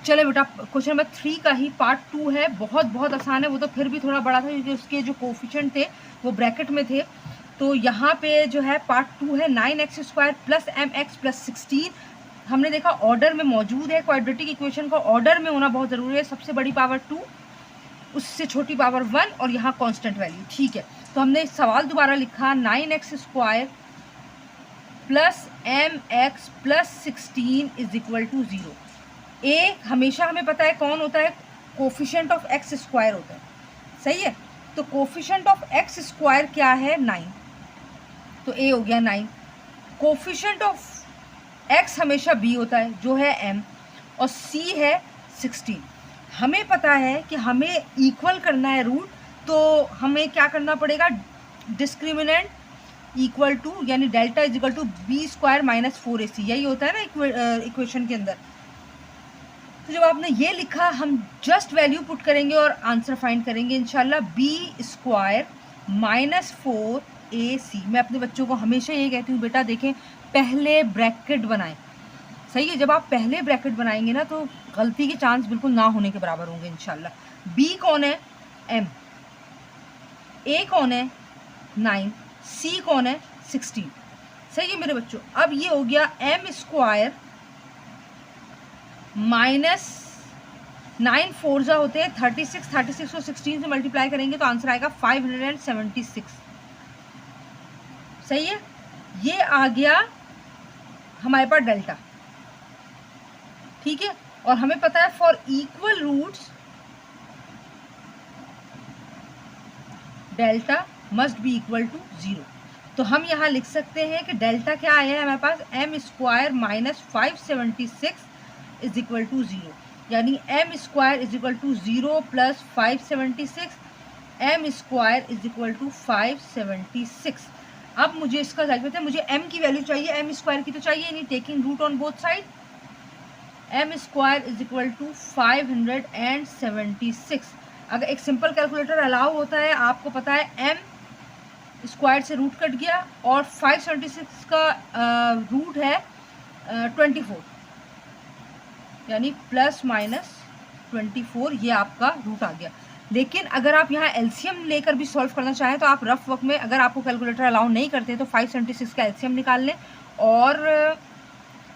चले बेटा, क्वेश्चन नंबर 3 का ही पार्ट 2 है, बहुत बहुत आसान है, वो तो फिर भी थोड़ा बड़ा था क्योंकि उसके जो कोफिशिएंट थे वो ब्रैकेट में थे। तो यहाँ पे जो है पार्ट 2 है, 9x square plus mx plus 16 हमने देखा ऑर्डर में मौजूद है, क्वाड्रेटिक इक्वेशन का ऑर्डर में होना बहुत ज़रूरी है। सबसे बड़ी पावर 2, उससे छोटी पावर 1 और यहाँ कांस्टेंट वैल्यू। ठीक है, तो हमने सवाल दोबारा लिखा 9x² plus mx plus 16 is equal to 0। ए हमेशा हमें पता है कौन होता है, कोफिशिएंट ऑफ एक्स स्क्वायर होता है, सही है। तो कोफिशिएंट ऑफ एक्स स्क्वायर क्या है, 9, तो ए हो गया 9। कोफिशिएंट ऑफ एक्स हमेशा बी होता है जो है m, और सी है 16। हमें पता है कि हमें इक्वल करना है रूट, तो हमें क्या करना पड़ेगा, डिस्क्रिमिनेंट इक्वल टू यानी delta is equal to b² minus 4ac, यही होता है ना इक्वेशन के अंदर। तो जब आपने ये लिखा, हम जस्ट वैल्यू पुट करेंगे और आंसर फाइंड करेंगे इंशाल्लाह, b² माइनस 4ac। मैं अपने बच्चों को हमेशा ये कहती हूँ, बेटा देखें पहले ब्रैकेट बनाएं, सही है। जब आप पहले ब्रैकेट बनाएंगे ना तो गलती के चांस बिल्कुल ना होने के बराबर होंगे इंशाल्लाह। b कौन है, m, a कौन है 9, c कौन है 16, सही है मेरे बच्चों। अब ये हो गया m² माइनस 9 4 होते हैं 36, 36 को 16 से मल्टीप्लाई करेंगे तो आंसर आएगा 576, सही है। ये आ गया हमारे पास डेल्टा, ठीक है। और हमें पता है for equal roots delta must be equal to 0। तो हम यहाँ लिख सकते हैं कि डेल्टा क्या आया है हमारे पास, m² minus 576 is equal to 0, यानी m² is equal to 0 plus 576, m² is equal to 576। अब मुझे इसका वैल्यू पता है, मुझे m की वैल्यू चाहिए, m² की तो चाहिए नहीं, taking root on both side, m² is equal to 576। अगर एक सिंपल कैलकुलेटर अलाउ होता है, आपको पता है m² से रूट कट गया और 576 का रूट है 24, यानी प्लस माइनस 24, ये आपका रूट आ गया। लेकिन अगर आप यहाँ एलसीएम लेकर भी सॉल्व करना चाहें तो आप रफ वर्क में, अगर आपको कैलकुलेटर अलाउ नहीं करते तो 576 का एलसीएम निकाल लें और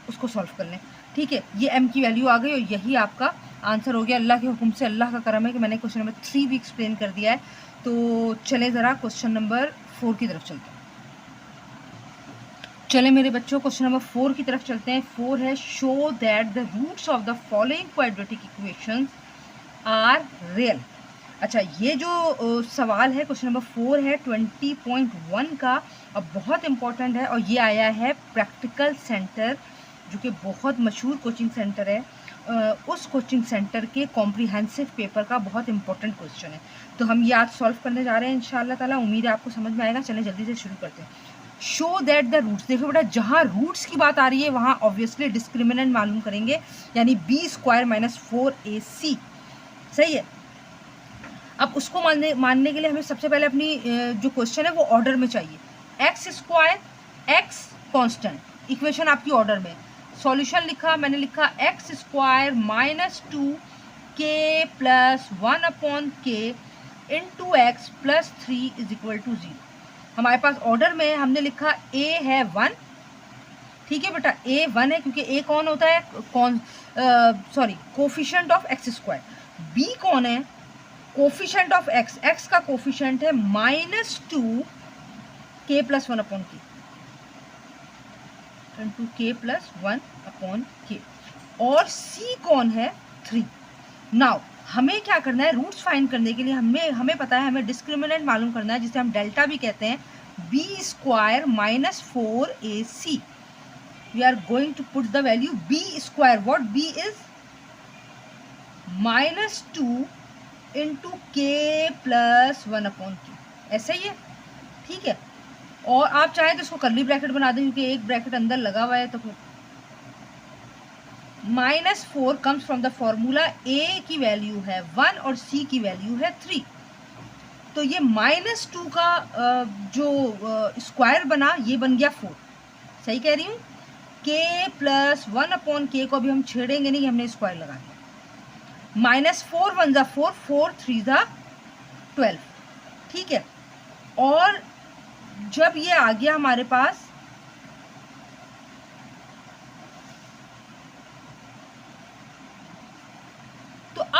उसको सॉल्व कर लें, ठीक है। ये m की वैल्यू आ गई और यही आपका आंसर हो गया। अल्लाह के हुक्म से, अल्लाह का करम है कि मैंने क्वेश्चन नंबर 3 भी एक्सप्लेन कर दिया है। तो चले ज़रा क्वेश्चन नंबर 4 की तरफ चलते हैं। चले मेरे बच्चों क्वेश्चन नंबर 4 की तरफ चलते हैं। 4 है, show that the roots of the following quadratic equations are real. अच्छा, ये जो सवाल है क्वेश्चन नंबर 4 है 20.1 का, और बहुत इंपॉर्टेंट है, और ये आया है प्रैक्टिकल सेंटर, जो कि बहुत मशहूर कोचिंग सेंटर है। उस कोचिंग सेंटर के कॉम्प्रिहेंसिव पेपर का बहुत इंपॉर्टेंट क्वेश्चन है। तो हम ये आज सॉल्व करने जा रहे हैं इंशाअल्लाह ताला। उम्मीद है आपको समझ में आएगा। चलें जल्दी से शुरू करते हैं। शो दैट द रूट्स, देखो बेटा जहाँ रूट्स की बात आ रही है वहाँ ऑब्वियसली डिस्क्रिमिनेंट मालूम करेंगे, यानी b² माइनस 4ac, सही है। अब उसको मानने के लिए हमें सबसे पहले अपनी जो क्वेश्चन है वो ऑर्डर में चाहिए। x² x कांस्टेंट, इक्वेशन आपकी ऑर्डर में। सॉल्यूशन लिखा, मैंने लिखा x² minus 2k plus 1/k into x plus 3 is equal to 0। हमारे पास ऑर्डर में हमने लिखा a है 1, ठीक है बेटा, a 1 है क्योंकि a कौन होता है, कोफिशिएंट ऑफ x²। b कौन है, कोफिशिएंट ऑफ x, x का कोफिशिएंट है -2k plus 1/k into k plus 1/k, और c कौन है 3। नाउ हमें क्या करना है, रूट्स फाइंड करने के लिए हमें पता है, हमें डिस्क्रिमिनेंट मालूम करना है, जिसे हम डेल्टा भी कहते हैं, b² minus 4ac। We are going to put the value b², what b is -2 into k plus 1/k, ऐसा ही है, ठीक है। और आप चाहें तो इसको कर्ली ब्रैकेट बना दें क्योंकि एक ब्रैकेट अंदर लगा हुआ है, तो -4 comes from the formula, a की वैल्यू है 1 और c की वैल्यू है 3। तो ये -2 का जो स्क्वायर बना, ये बन गया 4, सही कह रही हूँ। k प्लस 1/k को अभी हम छेड़ेंगे नहीं, हमने स्क्वायर लगा दिया। -4 1 ज़ा 4, 4 3 ज़ा 12, ठीक है। और जब ये आ गया हमारे पास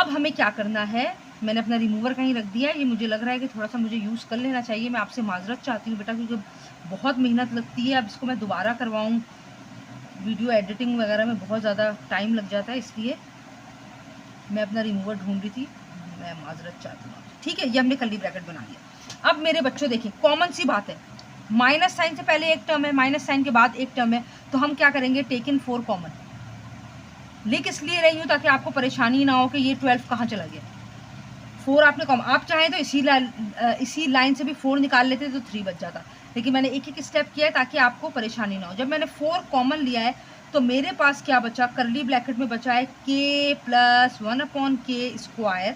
अब हमें क्या करना है, मैंने अपना रिमूवर कहीं रख दिया है, ये मुझे लग रहा है कि थोड़ा सा मुझे यूज़ कर लेना चाहिए। मैं आपसे माजरत चाहती हूँ बेटा, क्योंकि बहुत मेहनत लगती है। अब इसको मैं दोबारा करवाऊँ, वीडियो एडिटिंग वगैरह में बहुत ज़्यादा टाइम लग जाता है, इसलिए मैं अपना रिमूवर ढूंढ रही थी, मैं माजरत चाहती हूँ। ठीक है, ये हमने कर्ली ब्रैकेट बना लिया। अब मेरे बच्चों देखिए, कॉमन सी बात है, माइनस साइन से पहले एक टर्म है, माइनस साइन के बाद एक टर्म है, तो हम क्या करेंगे, टेक इन 4 कॉमन। लिख इसलिए रही हूँ ताकि आपको परेशानी ना हो कि ये 12 कहाँ चला गया। 4 आपने कॉमन, आप चाहें तो इसी लाइन से भी 4 निकाल लेते तो 3 बच जाता, लेकिन मैंने एक एक स्टेप किया है ताकि आपको परेशानी ना हो। जब मैंने 4 कॉमन लिया है तो मेरे पास क्या बचा, कर्ली ब्रैकेट में बचा है k प्लस 1/k²,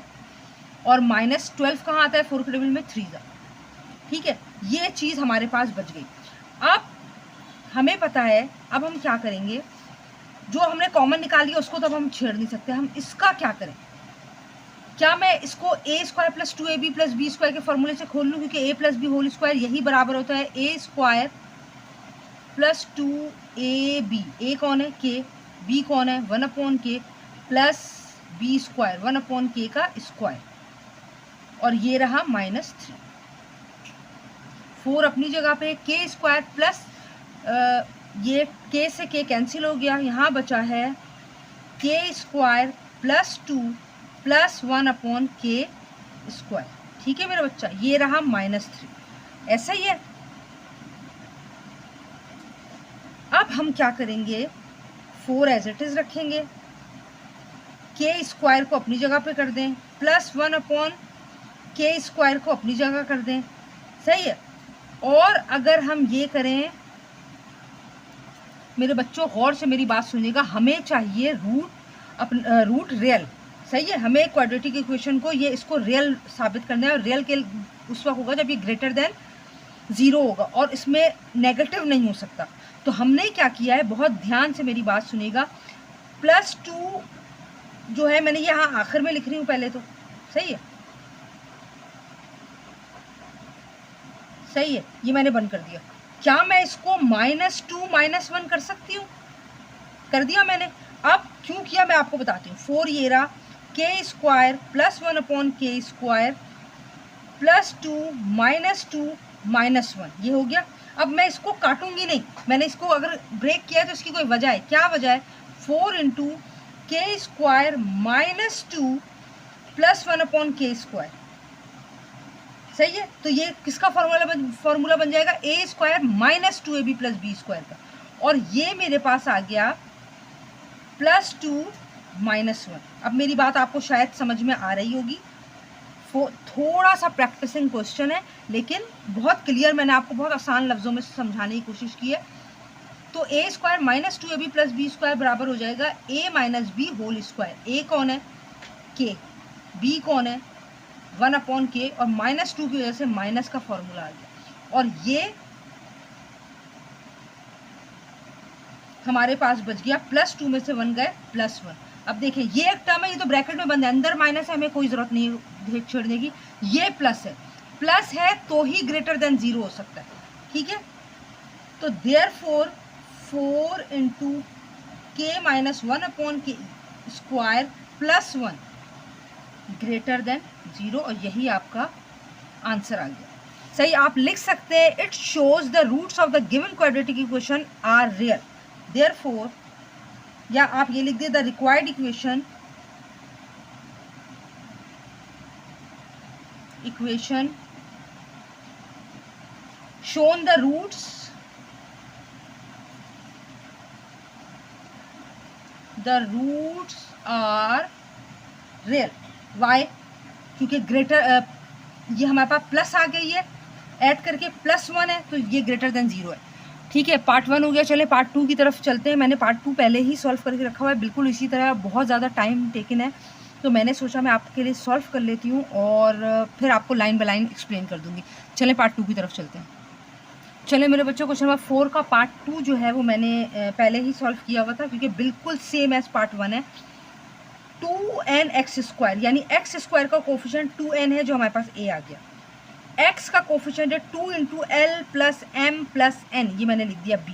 और माइनस 12 कहाँ आता है, 4 के टेबल में 3 था। ठीक है, ये चीज़ हमारे पास बच गई। अब हमें पता है, अब हम क्या करेंगे, जो हमने कॉमन निकाली उसको तो अब हम छेड़ नहीं सकते, हम इसका क्या करें। क्या मैं इसको a² plus 2ab plus b² के फॉर्मूले से खोल लूँ, क्योंकि a plus b whole square यही बराबर होता है a² प्लस 2ab। a कौन है, k, b कौन है, 1/k प्लस b² 1/k का स्क्वायर, और ये रहा -3। 4 अपनी जगह पे, k² प्लस ये k से k कैंसिल हो गया, यहाँ बचा है k² प्लस 2 प्लस 1/k²। ठीक है मेरा बच्चा, ये रहा -3, ऐसा ही है। अब हम क्या करेंगे, 4 एज इट इज रखेंगे, k² को अपनी जगह पे कर दें, प्लस 1/k² को अपनी जगह कर दें, सही है। और अगर हम ये करें, मेरे बच्चों गौर से मेरी बात सुनिएगा, हमें चाहिए रूट रियल, सही है। हमें क्वाड्रेटिक इक्वेशन को, ये इसको रियल साबित करना है, और रियल के उस वक्त होगा जब ये ग्रेटर देन 0 होगा, और इसमें नेगेटिव नहीं हो सकता। तो हमने क्या किया है, बहुत ध्यान से मेरी बात सुनिएगा, +2 जो है मैंने यहाँ आखिर में लिख रही हूँ पहले तो, सही है, सही है, ये मैंने बंद कर दिया। क्या मैं इसको -2 -1 कर सकती हूँ, कर दिया मैंने। अब क्यों किया मैं आपको बताती हूँ। 4 ये रहा, k² प्लस 1/k² प्लस 2 -2 -1, ये हो गया। अब मैं इसको काटूंगी नहीं, मैंने इसको अगर ब्रेक किया है तो इसकी कोई वजह है, क्या वजह है, 4 × k² -2 प्लस 1/k², सही है। तो ये किसका फॉर्मूला बन जाएगा, a² - 2ab प्लस b² का, और ये मेरे पास आ गया +2 -1। अब मेरी बात आपको शायद समझ में आ रही होगी, थोड़ा सा प्रैक्टिसिंग क्वेश्चन है, लेकिन बहुत क्लियर, मैंने आपको बहुत आसान लफ्ज़ों में समझाने की कोशिश की है। तो a² - 2ab प्लस b² बराबर हो जाएगा a - b whole square. a कौन है, k, b कौन है, 1/k, और -2 की वजह से माइनस का फॉर्मूला आ गया, और ये हमारे पास बच गया +2 में से 1 गए +1। अब देखिए ये एक टर्म है, ये तो ब्रैकेट में बंद है, अंदर माइनस है, हमें कोई ज़रूरत नहीं छेड़ने की। ये प्लस है तो ही ग्रेटर देन 0 हो सकता है, ठीक है। तो therefore 4 × k - 1/k² plus 1 greater than 0, और यही आपका आंसर आ गया, सही। आप लिख सकते हैं, it shows the roots of the given quadratic equation are real, therefore, या आप ये लिख दे, the required equation shown the roots are real। Why, क्योंकि ग्रेटर ये हमारे पास प्लस आ गई है, ऐड करके +1 है, तो ये ग्रेटर देन 0 है, ठीक है। पार्ट 1 हो गया, चले पार्ट 2 की तरफ चलते हैं। मैंने पार्ट 2 पहले ही सॉल्व करके रखा हुआ है, बिल्कुल इसी तरह, बहुत ज़्यादा टाइम टेकन है, तो मैंने सोचा मैं आपके लिए सॉल्व कर लेती हूँ, और फिर आपको लाइन बाय लाइन एक्सप्लेन कर दूँगी। चलें पार्ट 2 की तरफ चलते हैं। चले मेरे बच्चों, क्वेश्चन नंबर 4 का पार्ट 2 जो है वो मैंने पहले ही सॉल्व किया हुआ था, क्योंकि बिल्कुल सेम एज पार्ट 1 है। 2nx², यानी x² का कोफिशिएंट 2n है, जो हमारे पास a आ गया। x का कोफिशिएंट है 2 × l plus m plus n, ये मैंने लिख दिया b,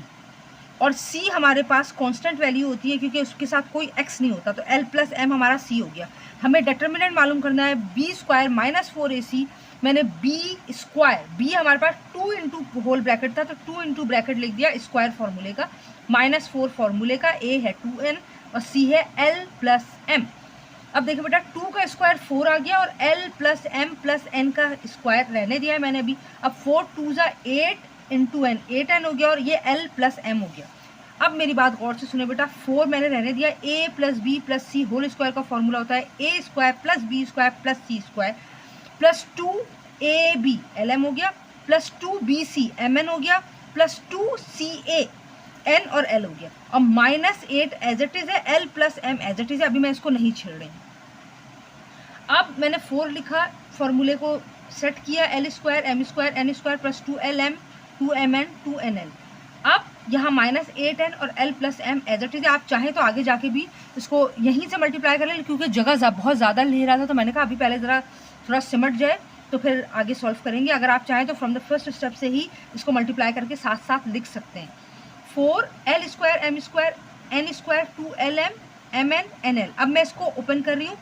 और c हमारे पास कांस्टेंट वैल्यू होती है, क्योंकि उसके साथ कोई x नहीं होता, तो l प्लस m हमारा c हो गया। हमें डिटर्मिनेंट मालूम करना है बी स्क्वायर माइनस 4ac। मैंने बी स्क्वायर, बी हमारे पास 2 इंटू होल ब्रैकेट था तो 2 इंटू ब्रैकेट लिख दिया स्क्वायर फॉर्मूले का, -4 फॉर्मूले का, ए है 2n और सी है l प्लस m। अब देखिए बेटा 2 का स्क्वायर 4 आ गया और l plus m plus n का स्क्वायर रहने दिया है मैंने अभी। अब 4 2 जा 8 इंटू n, 8n हो गया और ये l प्लस m हो गया। अब मेरी बात गौर से सुने बेटा, 4 मैंने रहने दिया, a plus b plus c whole square का फॉर्मूला होता है a square plus b square plus c square plus 2ab lm हो गया प्लस 2bc mn हो गया प्लस 2ca n और l हो गया। और -8 एज इट इज है, l plus m as it is है, अभी मैं इसको नहीं छेड़ रही हूँ। अब मैंने 4 लिखा, फॉर्मूले को सेट किया, l square m square n square plus 2lm 2mn 2nl। अब यहाँ -8n और l plus m as it is है। आप चाहें तो आगे जाके भी इसको यहीं से मल्टीप्लाई कर लें, क्योंकि जगह बहुत ज़्यादा ले रहा था तो मैंने कहा अभी पहले ज़रा थोड़ा सिमट जाए तो फिर आगे सॉल्व करेंगे। अगर आप चाहें तो फ्रॉम द फर्स्ट स्टेप से ही इसको मल्टीप्लाई करके साथ साथ लिख सकते हैं। 4l square m square n square 2lm mn nl। अब मैं इसको ओपन कर रही हूँ,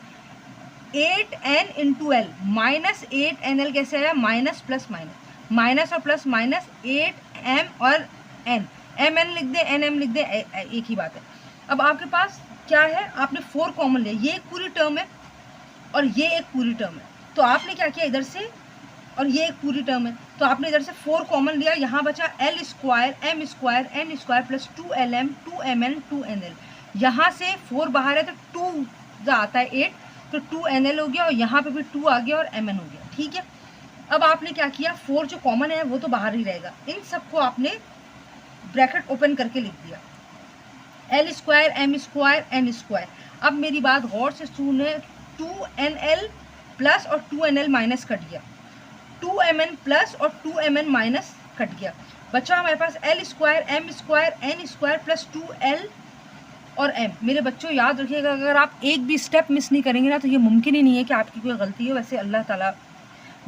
8n इंटू l -8nl कैसे आया, माइनस प्लस माइनस, माइनस और प्लस माइनस 8m और n, mn लिख दें nm लिख दें, एक ही बात है। अब आपके पास क्या है, आपने 4 कॉमन लिया, ये एक पूरी टर्म है और ये एक पूरी टर्म है, तो आपने क्या किया इधर से, और ये एक पूरी टर्म है तो आपने इधर से 4 कॉमन लिया, यहाँ बचा l square m square n square plus 2lm 2mn 2nl। यहाँ से 4 बाहर है तो 2 आता है 8, तो 2nl हो गया और यहाँ पे भी 2 आ गया और mn हो गया। ठीक है, अब आपने क्या किया, 4 जो कॉमन है वो तो बाहर ही रहेगा, इन सबको आपने ब्रैकेट ओपन करके लिख दिया, l square m square n square. अब मेरी बात गौर से सुने, 2nl प्लस और 2nl माइनस कट गया, 2mn प्लस और 2mn माइनस कट गया, बचा हमारे पास l square m square n square plus 2l और m। मेरे बच्चों याद रखिएगा, अगर आप एक भी स्टेप मिस नहीं करेंगे ना तो ये मुमकिन ही नहीं है कि आपकी कोई गलती हो, वैसे अल्लाह ताला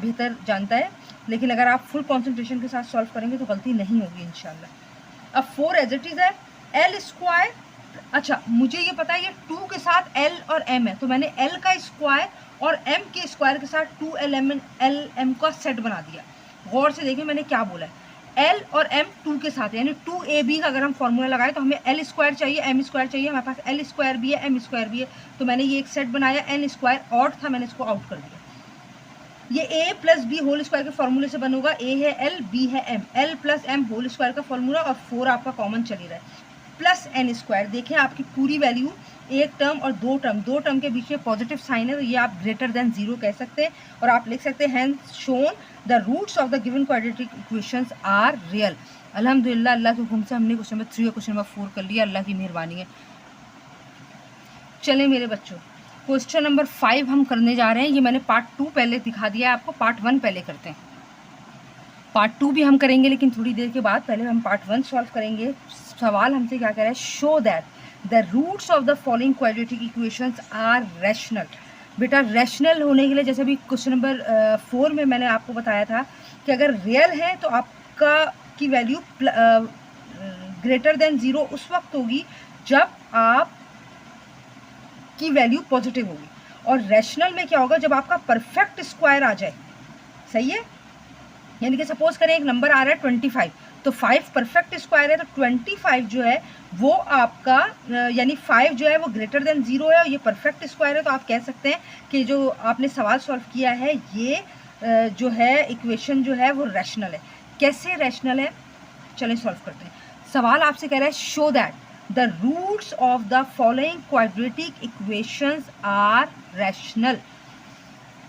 बेहतर जानता है, लेकिन अगर आप फुल कॉन्सेंट्रेशन के साथ सॉल्व करेंगे तो गलती नहीं होगी इंशाल्लाह। अब 4 एज इट इज़ है, l स्क्वायर, अच्छा मुझे ये पता है ये 2 के साथ l और m है तो मैंने l का स्क्वायर और m के स्क्वायर के साथ 2lm का सेट बना दिया। गौर से देखिए मैंने क्या बोला है, l और m 2 के साथ, यानी 2ab का अगर हम फॉर्मूला लगाए तो हमें l स्क्वायर चाहिए m स्क्वायर चाहिए, हमारे पास l स्क्वायर भी है m स्क्वायर भी है, तो मैंने ये एक सेट बनाया, n स्क्वायर ऑड था मैंने इसको आउट कर दिया। ये a plus b whole square के फॉर्मूले से बन होगा, a है l b है m, l plus m whole square का फॉर्मूला और 4 आपका कॉमन चली रहा है प्लस n स्क्वायर। देखें आपकी पूरी वैल्यू, एक टर्म और दो टर्म के बीच में पॉजिटिव साइन है तो ये आप ग्रेटर देन 0 कह सकते हैं और आप लिख सकते हैं hence shown the roots of the given quadratic equations are real. अल्हम्दुलिल्लाह अल्लाह के हुक्म से हमने क्वेश्चन नंबर 3 और क्वेश्चन नंबर 4 कर लिया, अल्लाह की मेहरबानी है। चलें मेरे बच्चों, क्वेश्चन नंबर 5 हम करने जा रहे हैं, ये मैंने पार्ट 2 पहले दिखा दिया है आपको, पार्ट 1 पहले करते हैं, पार्ट 2 भी हम करेंगे लेकिन थोड़ी देर के बाद, पहले हम पार्ट 1 सॉल्व करेंगे। सवाल हमसे क्या कह रहा है, show that the roots of the following quadratic equations are rational. बेटा रैशनल होने के लिए, जैसे अभी क्वेश्चन नंबर 4 में मैंने आपको बताया था कि अगर रियल है तो आपका की वैल्यू ग्रेटर देन 0 उस वक्त होगी जब आप की वैल्यू पॉजिटिव होगी, और रैशनल में क्या होगा, जब आपका परफेक्ट स्क्वायर आ जाए। सही है, यानी कि सपोज करें एक नंबर आ रहा है 25 तो 5 परफेक्ट स्क्वायर है तो 25 जो है वो आपका यानी 5 जो है वो ग्रेटर देन 0 है और ये परफेक्ट स्क्वायर है, तो आप कह सकते हैं कि जो आपने सवाल सॉल्व किया है ये जो है इक्वेशन जो है वो रैशनल है। कैसे रैशनल है, चलें सॉल्व करते हैं। सवाल आपसे कह रहा है show that the roots of the following quadratic equations are rational.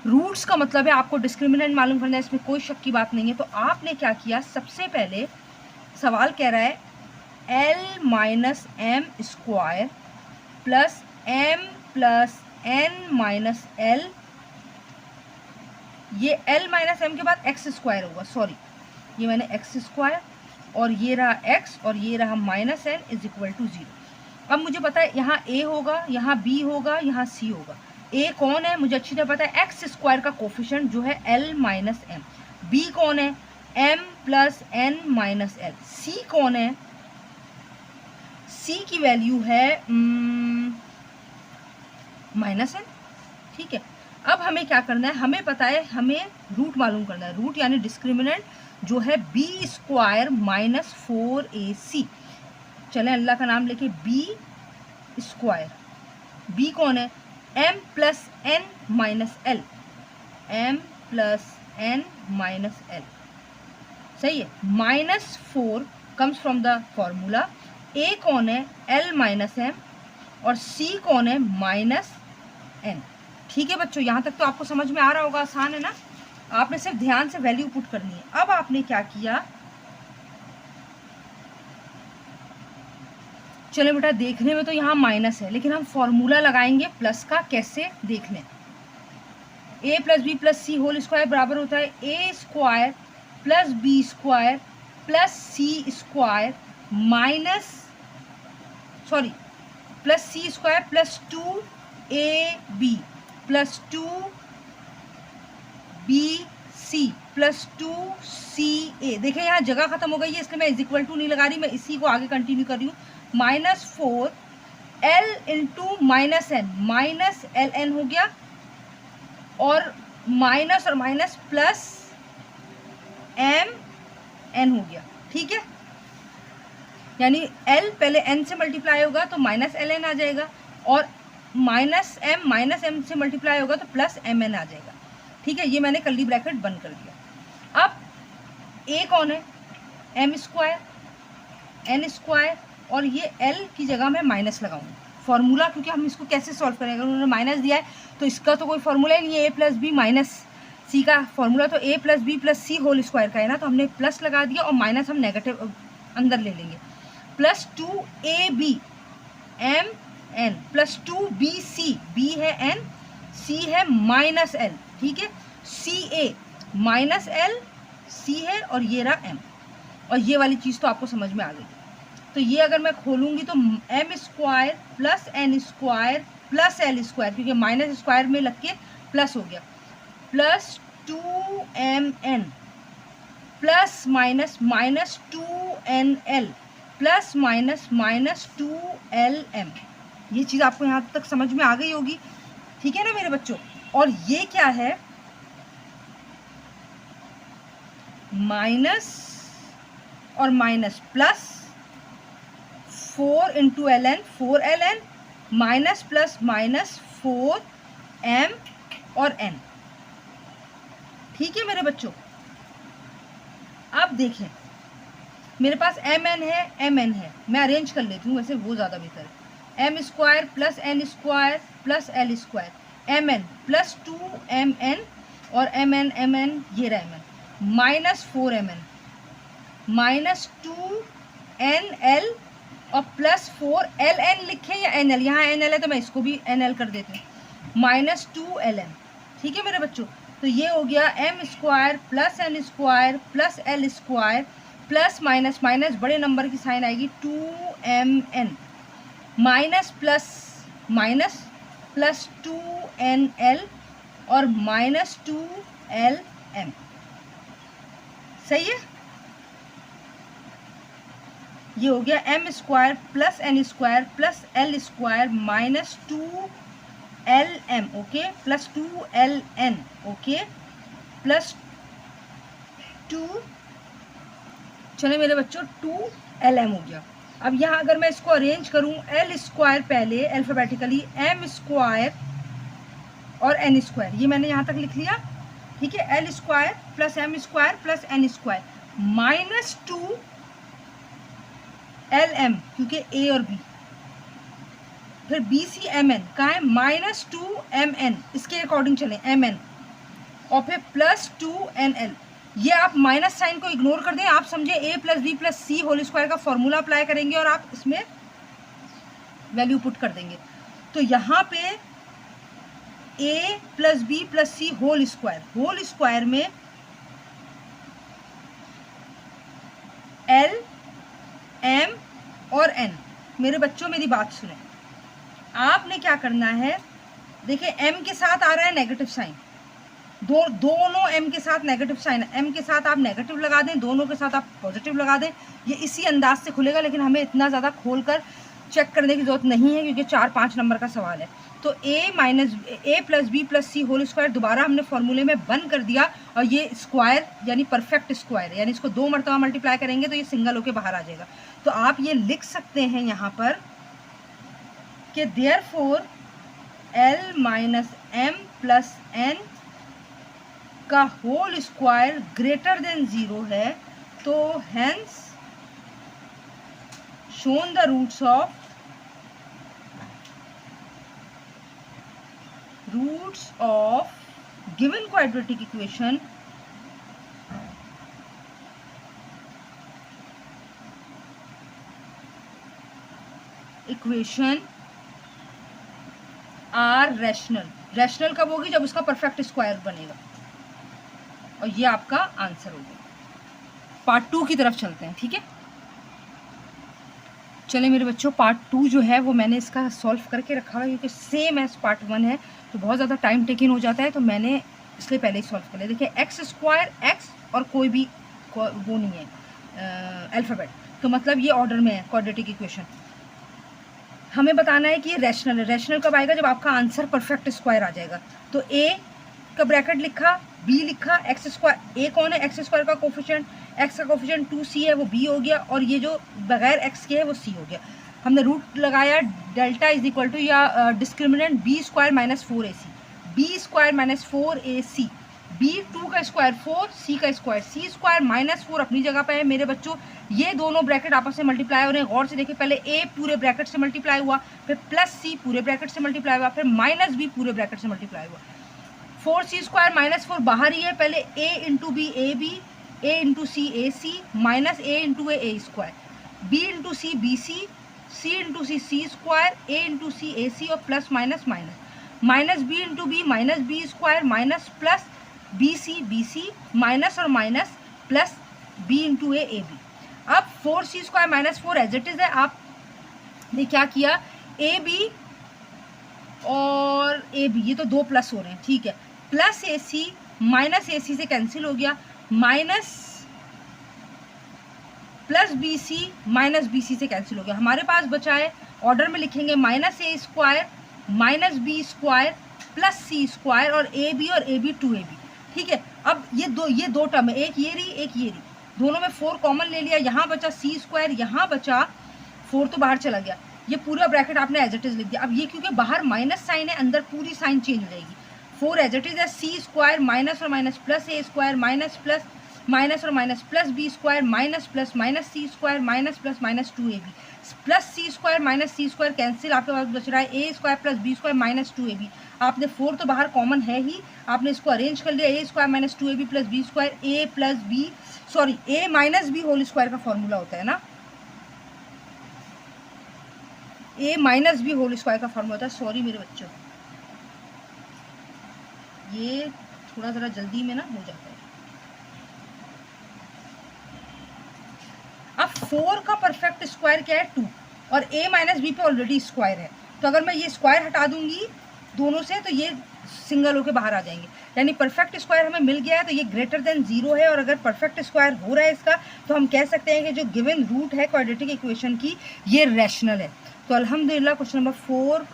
Roots का मतलब है आपको डिस्क्रिमिनेंट मालूम करना है, इसमें कोई शक की बात नहीं है। तो आपने क्या किया, सबसे पहले सवाल कह रहा है l minus m square plus m plus n minus l, ये l माइनस m के बाद x स्क्वायर होगा, सॉरी ये मैंने x स्क्वायर और ये रहा x और ये रहा minus n is equal to 0। अब मुझे पता है यहाँ a होगा, यहाँ b होगा, यहाँ c होगा। a कौन है मुझे अच्छी तरह पता है, x स्क्वायर का कोफिशिएंट जो है l माइनस m। b कौन है, m plus n minus l। c कौन है, c की वैल्यू है माइनस n। ठीक है, अब हमें क्या करना है, हमें पता है, हमें रूट मालूम करना है। रूट यानी डिस्क्रिमिनेंट जो है बी स्क्वायर माइनस 4ac। चलें अल्लाह का नाम लेके, बी स्क्वायर, बी कौन है, m plus n minus l, m plus n minus l, सही है। Minus 4 comes from the formula, a कौन है, l माइनस एम, और c कौन है, माइनस n। ठीक है बच्चों, यहाँ तक तो आपको समझ में आ रहा होगा, आसान है ना। आपने सिर्फ ध्यान से वैल्यू पुट करनी है। अब आपने क्या किया, चलो बेटा देखने में तो यहाँ माइनस है, लेकिन हम फॉर्मूला लगाएंगे प्लस का। कैसे देखने, a plus b plus c whole square बराबर होता है a square plus b square plus c square minus, sorry, plus c square plus 2ab plus 2bc plus 2ca। देखिए यहाँ जगह खत्म हो गई है, इसलिए मैं इज इक्वल टू नहीं लगा रही, मैं इसी को आगे कंटिन्यू कर रही हूँ। Minus 4l into minus n, minus l n हो गया, और माइनस प्लस एम एन हो गया। ठीक है, यानी l पहले n से मल्टीप्लाई होगा तो माइनस एल एन आ जाएगा, और माइनस एम से मल्टीप्लाई होगा तो प्लस एम एन आ जाएगा। ठीक है, ये मैंने कर्ली ब्रैकेट बंद कर दिया। अब a कौन है, m स्क्वायर n स्क्वायर, और ये l की जगह मैं माइनस लगाऊंगी। फॉर्मूला, क्योंकि हम इसको कैसे सॉल्व करेंगे, अगर उन्होंने माइनस दिया है तो इसका तो कोई फॉर्मूला ही नहीं है। a plus b minus c का फॉर्मूला तो a plus b plus c whole square का है ना, तो हमने प्लस लगा दिया और माइनस हम नेगेटिव अंदर ले लेंगे। Plus 2ab m n plus 2bc, b है n, c है माइनस एल। ठीक है, ca माइनस एल, c है, और ये रहा m, और ये वाली चीज़ तो आपको समझ में आ गई। तो ये अगर मैं खोलूँगी तो m square plus n square plus l square, क्योंकि माइनस स्क्वायर में लग के प्लस हो गया, plus 2mn plus minus minus 2nl plus minus minus 2lm। ये चीज़ आपको यहाँ तक समझ में आ गई होगी। ठीक है ना मेरे बच्चों, और ये क्या है, माइनस और minus plus 4 into l n, 4ln minus plus minus 4m और n। ठीक है मेरे बच्चों, अब देखें मेरे पास mn है, mn है, मैं अरेंज कर लेती हूँ, वैसे वो ज़्यादा बेहतर है। m square plus n square plus l square, mn plus 2mn और mn ये रहा mn, minus 4mn minus 2nl और प्लस 4ln लिखे या nl, यहाँ nl है तो मैं इसको भी nl कर देती हूँ, माइनस 2ln। ठीक है मेरे बच्चों, तो ये हो गया m square plus n square plus l square plus minus minus बड़े नंबर की साइन आएगी 2mn minus plus minus plus 2nl और माइनस 2lm। सही है, ये हो गया m square plus n square plus l square minus 2lm, okay, plus 2ln, okay, plus 2, चले मेरे बच्चों 2lm हो गया। अब यहाँ अगर मैं इसको अरेंज करूँ, l स्क्वायर पहले अल्फ़ाबेटिकली, m स्क्वायर और n स्क्वायर, ये मैंने यहाँ तक लिख लिया। ठीक है, l square plus m square plus n square minus 2lm, क्योंकि a और b, फिर BCMN कहाँ है, माइनस 2mn, इसके अकॉर्डिंग चलें mn, और फिर प्लस 2nl। ये आप माइनस साइन को इग्नोर कर दें, आप समझे a plus b plus c whole square का फॉर्मूला अप्लाई करेंगे और आप इसमें वैल्यू पुट कर देंगे। तो यहाँ पे a plus b plus c whole square में l m और n। मेरे बच्चों मेरी बात सुने, आपने क्या करना है, देखिए m के साथ आ रहा है नेगेटिव साइन, दोनों m के साथ नेगेटिव साइन, m के साथ आप नेगेटिव लगा दें, दोनों के साथ आप पॉजिटिव लगा दें, ये इसी अंदाज से खुलेगा। लेकिन हमें इतना ज़्यादा खोल कर चेक करने की ज़रूरत नहीं है, क्योंकि 4-5 नंबर का सवाल है। तो a plus b plus c whole square दोबारा हमने फॉर्मूले में बंद कर दिया, और ये स्क्वायर यानी परफेक्ट स्क्वायर, यानी इसको 2 मरतबा मल्टीप्लाई करेंगे तो ये सिंगल होके बाहर आ जाएगा। तो आप ये लिख सकते हैं यहाँ पर कि therefore l minus m plus n का होल स्क्वायर ग्रेटर देन 0 है, तो hence shown the roots of given quadratic equation are rational. Rational कब होगी? जब उसका परफेक्ट स्क्वायर बनेगा। और ये आपका आंसर होगा। पार्ट 2 की तरफ चलते हैं, ठीक है। चले मेरे बच्चों, पार्ट 2 जो है वो मैंने इसका सॉल्व करके रखा हुआ है, क्योंकि सेम एज पार्ट 1 है तो बहुत ज़्यादा टाइम टेकिंग हो जाता है, तो मैंने इसलिए पहले ही सॉल्व कर लिया। देखिए एक्स स्क्वायर एक्स और कोई भी वो नहीं है अल्फ़ाबेट, तो मतलब ये ऑर्डर में है क्वाड्रेटिक इक्वेशन। हमें बताना है कि ये रैशनल है। रैशनल कब आएगा? जब आपका आंसर परफेक्ट स्क्वायर आ जाएगा। तो ए का ब्रैकेट लिखा, बी लिखा, एक्स स्क्वायर, ए कौन है? एक्स स्क्वायर का कोफिशिएंट, एक्स का कोफिशिएंट 2c है, वो बी हो गया, और ये जो बगैर एक्स के है वो सी हो गया। हमने रूट लगाया, डेल्टा इज इक्वल टू या discriminant b square minus 4ac, b square minus 4ac, b2 का स्क्वायर 4, c का स्क्वायर, c स्क्वायर माइनस 4 अपनी जगह पे है मेरे बच्चों। ये दोनों ब्रैकेट आपस में मल्टीप्लाई हो रहे हैं, गौर से देखिए। पहले a पूरे ब्रैकेट से मल्टीप्लाई हुआ, फिर प्लस c पूरे ब्रैकेट से मल्टीप्लाई हुआ, फिर माइनस b पूरे ब्रैकेट से मल्टीप्लाई हुआ। 4c स्क्वायर माइनस 4 बाहर ही है, पहले a into b a b, a into c a c, minus a into a square, b into c b c, c into c c square, a into c a c, और plus minus minus, minus b into b minus b square, minus plus b c minus और minus plus b into a b. अब 4c square minus 4 as it is है। आपने क्या किया? A B और a B, ये तो 2 plus हो रहे हैं, ठीक है। प्लस ए सी माइनस ए सी से कैंसिल हो गया, minus plus b c minus b c से कैंसिल हो गया। हमारे पास बचा है, ऑर्डर में लिखेंगे, minus a square minus b square plus c square, और ए बी 2ab, ठीक है। अब ये दो टर्म है, एक ये रही एक ये रही, दोनों में 4 कॉमन ले लिया, यहाँ बचा सी स्क्वायर, यहाँ बचा 4 तो बाहर चला गया, ये पूरा ब्रैकेट आपने एज इट इज लिख दिया। अब ये क्योंकि बाहर माइनस साइन है, अंदर पूरी साइन चेंज हो जाएगी। 4 एज इट इज है, सी स्क्वायर माइनस और minus plus a square minus plus minus और minus plus b square minus plus minus c square minus plus minus 2ab, plus c square minus c square cancel, आपके पास बच रहा है a square plus b square minus 2ab। आपने 4 तो बाहर common है ही, आपने इसको अरेंज कर लिया, a square minus 2ab plus b square, a plus b sorry a minus b whole square का फॉर्मूला होता है ना, a minus b whole square का फॉर्मूला होता है। सॉरी मेरे बच्चों, ये थोड़ा ज़रा जल्दी में ना हो जाता है। अब 4 का परफेक्ट स्क्वायर क्या है? 2, और a माइनस बी पे ऑलरेडी स्क्वायर है, तो अगर मैं ये स्क्वायर हटा दूंगी दोनों से तो ये सिंगल होके बाहर आ जाएंगे, यानी परफेक्ट स्क्वायर हमें मिल गया है, तो ये ग्रेटर देन 0 है। और अगर परफेक्ट स्क्वायर हो रहा है इसका, तो हम कह सकते हैं कि जो गिवन रूट है क्वाड्रेटिक इक्वेशन की, ये रैशनल है। तो अल्हम्दुलिल्लाह क्वेश्चन नंबर 4,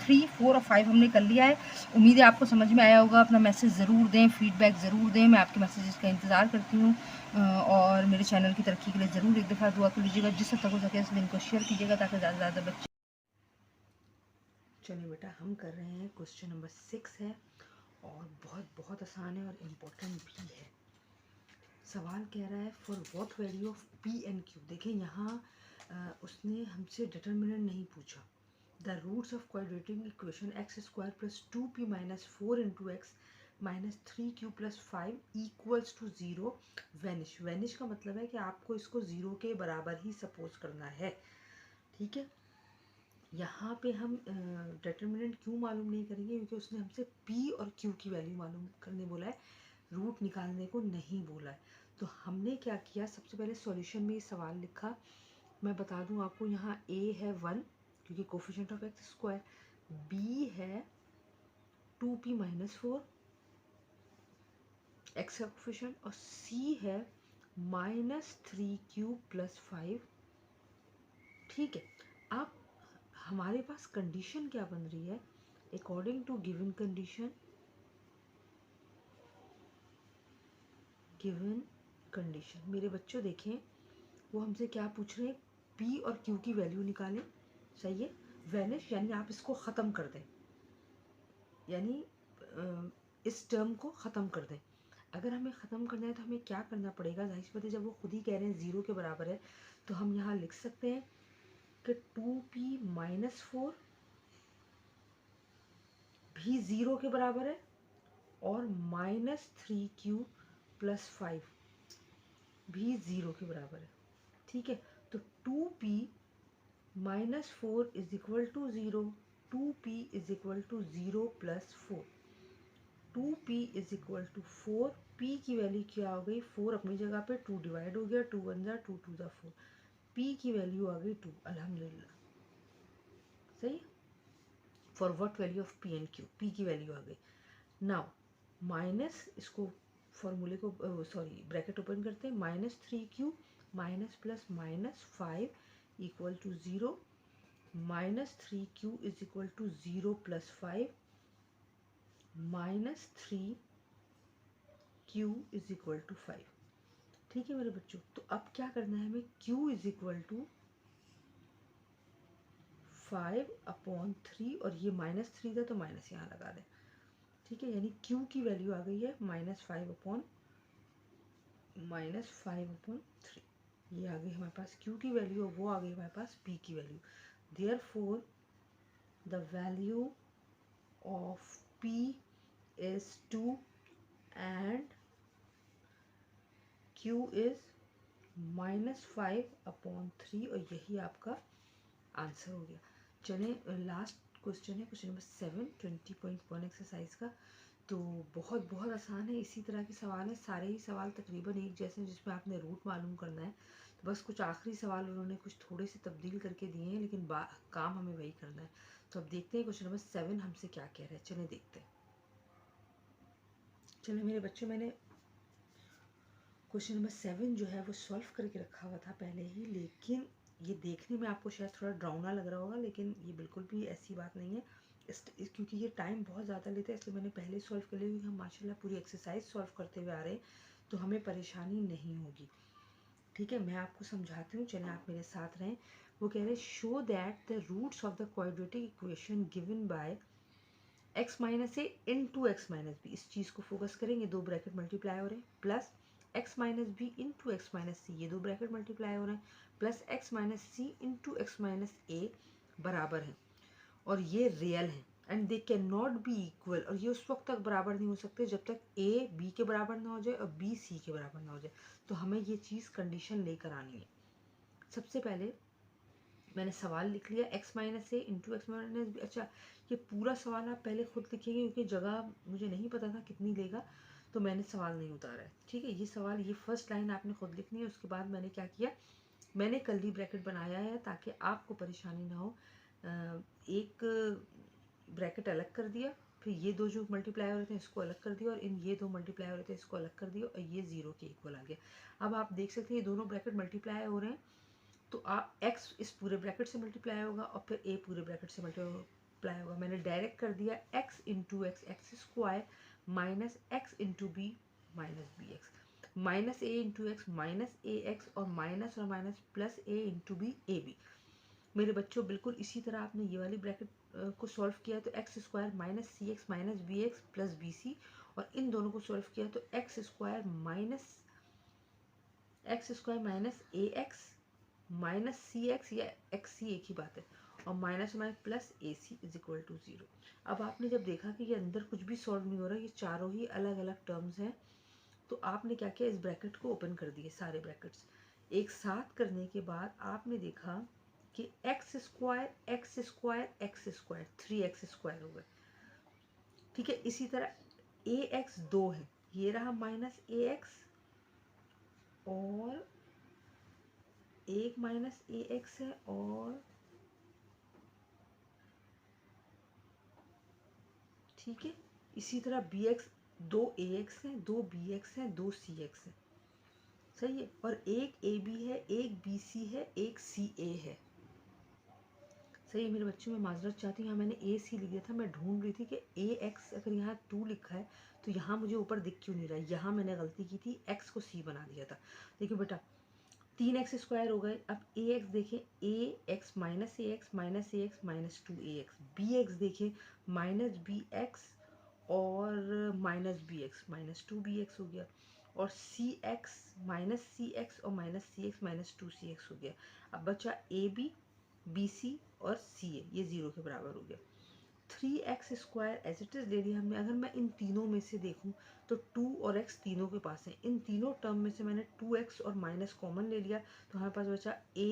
3, 4 और 5 हमने कर लिया है। उम्मीद है आपको समझ में आया होगा। अपना मैसेज ज़रूर दें, फीडबैक ज़रूर दें, मैं आपके मैसेजेस का इंतज़ार करती हूँ। और मेरे चैनल की तरक्की के लिए ज़रूर एक दफ़ा दुआ कर लीजिएगा, जिस हद तक हो सके इस लिंक को शेयर कीजिएगा ताकि ज़्यादा से ज़्यादा बच्चे। चलिए बेटा, हम कर रहे हैं क्वेश्चन नंबर 6 है, और बहुत आसान है और इम्पोर्टेंट भी है। सवाल कह रहा है for what value of p and q. देखें यहाँ उसने हमसे डिटर्मिनेंट नहीं पूछा। The roots of quadratic equation x square plus 2p minus 4 into x minus 3q plus 5 equals to 0 vanish. Vanish का मतलब है कि आपको इसको 0 के बराबर ही सपोज करना है, ठीक है। यहाँ पे हम डिटर्मिनेंट क्यों मालूम नहीं करेंगे, क्योंकि उसने हमसे p और q की वैल्यू मालूम करने बोला है, रूट निकालने को नहीं बोला है। तो हमने क्या किया, सबसे पहले सॉल्यूशन में ये सवाल लिखा। मैं बता दूं आपको, यहाँ a है 1 क्योंकि coefficient of x square, b है 2p माइनस 4 एक्स का कोफिशिएंट, और c है माइनस 3q प्लस 5, ठीक है। अब हमारे पास कंडीशन क्या बन रही है, according to given condition, given condition. मेरे बच्चों देखें, वो हमसे क्या पूछ रहे हैं, पी और क्यू की वैल्यू निकालें। सही है, वैनिश यानी आप इसको ख़त्म कर दें, यानी इस टर्म को ख़त्म कर दें। अगर हमें ख़त्म करना है तो हमें क्या करना पड़ेगा, जाहिर सी बात है जब वो खुद ही कह रहे हैं 0 के बराबर है, तो हम यहाँ लिख सकते हैं कि 2p माइनस 4 भी 0 के बराबर है और माइनस 3q प्लस 5 भी 0 के बराबर है। ठीक है, तो 2p minus 4 is equal to 0, 2p is equal to 0 plus 4, 2p is equal to 4, p की वैल्यू क्या हो गई, 4 अपनी जगह पे, 2 डिवाइड हो गया, 2 1 जा 2 2 जा 4, p की वैल्यू आ गई 2। अल्हम्दुलिल्लाह, सही है। For what value of p and q, p की वैल्यू आ गई। नाउ माइनस, इसको फॉर्मूले को सॉरी ब्रैकेट ओपन करते हैं, minus 3q minus plus minus 5 equal to 0, minus 3q is equal to 0 plus 5 minus 3q is equal to 5। ठीक है मेरे बच्चों, तो अब क्या करना है हमें, q इज इक्वल टू 5/3, और ये माइनस 3 था तो माइनस यहाँ लगा दें। ठीक है, यानी q की वैल्यू आ गई है -5/3, ये आ गई हमारे पास q की वैल्यू, और वो आ गई हमारे पास p की value. Therefore the value of p is 2 and q is -5/3, और यही आपका आंसर हो गया। चलें, लास्ट क्वेश्चन है, क्वेश्चन नंबर 7 20.1 एक्सरसाइज का। तो बहुत बहुत आसान है, इसी तरह के सवाल हैं, सारे ही सवाल तकरीबन एक जैसे हैं, जिसमें आपने रूट मालूम करना है। तो बस कुछ आखिरी सवाल उन्होंने कुछ थोड़े से तब्दील करके दिए हैं, लेकिन काम हमें वही करना है। तो अब देखते हैं क्वेश्चन नंबर 7 हमसे क्या कह रहा है। चलें देखते हैं। चलिए मेरे बच्चों, मैंने क्वेश्चन नंबर 7 जो है वो सॉल्व करके रखा हुआ था पहले ही, लेकिन ये देखने में आपको शायद थोड़ा डरावना लग रहा होगा, लेकिन ये बिल्कुल भी ऐसी बात नहीं है। क्योंकि ये टाइम बहुत ज़्यादा लेता है, इसलिए मैंने पहले सॉल्व कर लिया, क्योंकि हम माशाल्लाह पूरी एक्सरसाइज सॉल्व करते हुए आ रहे हैं, तो हमें परेशानी नहीं होगी। ठीक है, मैं आपको समझाती हूँ, चलें आप मेरे साथ रहें। वो कह रहे हैं, show that the roots of the quadratic equation given by x minus a into x minus b, इस चीज़ को फोकस करेंगे, दो ब्रैकेट मल्टीप्लाई हो रहे हैं, plus x minus b into x minus c, ये दो ब्रैकेट मल्टीप्लाई हो रहे हैं, plus x minus c into x minus a बराबर है, और ये रियल है, and they can not be equal, और ये उस वक्त तक बराबर नहीं हो सकते जब तक a b के बराबर ना हो जाए और b c के बराबर ना हो जाए। तो हमें ये चीज़ कंडीशन लेकर आनी है। सबसे पहले मैंने सवाल लिख लिया, x माइनस ए इंटू एक्स माइनस बी। अच्छा, ये पूरा सवाल आप पहले खुद लिखिएगा, क्योंकि जगह मुझे नहीं पता था कितनी लेगा, तो मैंने सवाल नहीं उतारा है। ठीक है, ये सवाल, ये फर्स्ट लाइन आपने खुद लिखनी है। उसके बाद मैंने क्या किया, मैंने कर्ली ब्रैकेट बनाया है ताकि आपको परेशानी ना हो। एक ब्रैकेट अलग कर दिया, फिर ये दो जो मल्टीप्लाई हो रहे थे इसको अलग कर दिया, और इन ये दो मल्टीप्लाई हो रहे थे इसको अलग कर दिया, और ये 0 के इक्वल आ गया। अब आप देख सकते हैं ये दोनों ब्रैकेट मल्टीप्लाई हो रहे हैं, तो आप x इस पूरे ब्रैकेट से मल्टीप्लाई होगा और फिर a पूरे ब्रैकेट से मल्टीप्लाई होगा। मैंने डायरेक्ट कर दिया x into x, x square minus x into b minus b x, minus a into x minus a x, और minus plus a into b a b. मेरे बच्चों बिल्कुल इसी तरह आपने ये वाली ब्रैकेट को सॉल्व किया तो x square minus c x minus b x plus b c, और इन दोनों को सॉल्व किया तो x square minus a x minus c x, या एक्स सी एक ही बात है, और minus plus a c is equal to 0। अब आपने जब देखा कि ये अंदर कुछ भी सॉल्व नहीं हो रहा, ये चारों ही अलग अलग टर्म्स हैं, तो आपने क्या किया, इस ब्रैकेट को ओपन कर दिए, सारे ब्रैकेट्स एक साथ करने के बाद आपने देखा कि एक्स स्क्वायर 3x स्क्वायर हो गए। ठीक है, इसी तरह ए एक्स 2 है, ये रहा माइनस ए एक्स, और एक माइनस ए एक्स है, और ठीक है, इसी तरह बी एक्स, 2 ए एक्स है, 2 बी एक्स है, 2 सी एक्स है। सही है, और एक ए बी है, एक बी सी है, एक सी ए है। सही है मेरे बच्चों, मैं माजरत चाहती हूँ, यहाँ मैंने ए सी लिख दिया था, मैं ढूंढ रही थी कि ए एक्स अगर यहाँ 2 लिखा है तो यहाँ मुझे ऊपर दिख क्यों नहीं रहा है। यहाँ मैंने गलती की थी, एक्स को सी बना दिया था। देखिए बेटा 3x² हो गए। अब ए एक्स देखें, a x minus a x minus a x minus 2ax, b x देखें माइनस बी एक्स और minus b x minus 2bx हो गया, और c x minus c x और minus c x minus 2cx हो गया। अब बचा ए बी, बी सी और सी ए, ये 0 के बराबर हो गया। 3x² एज इट इज ले लिया हमने। अगर मैं इन तीनों में से देखूं तो 2 और x तीनों के पास है, इन तीनों टर्म में से मैंने 2x और माइनस कॉमन ले लिया तो हमारे पास बचा a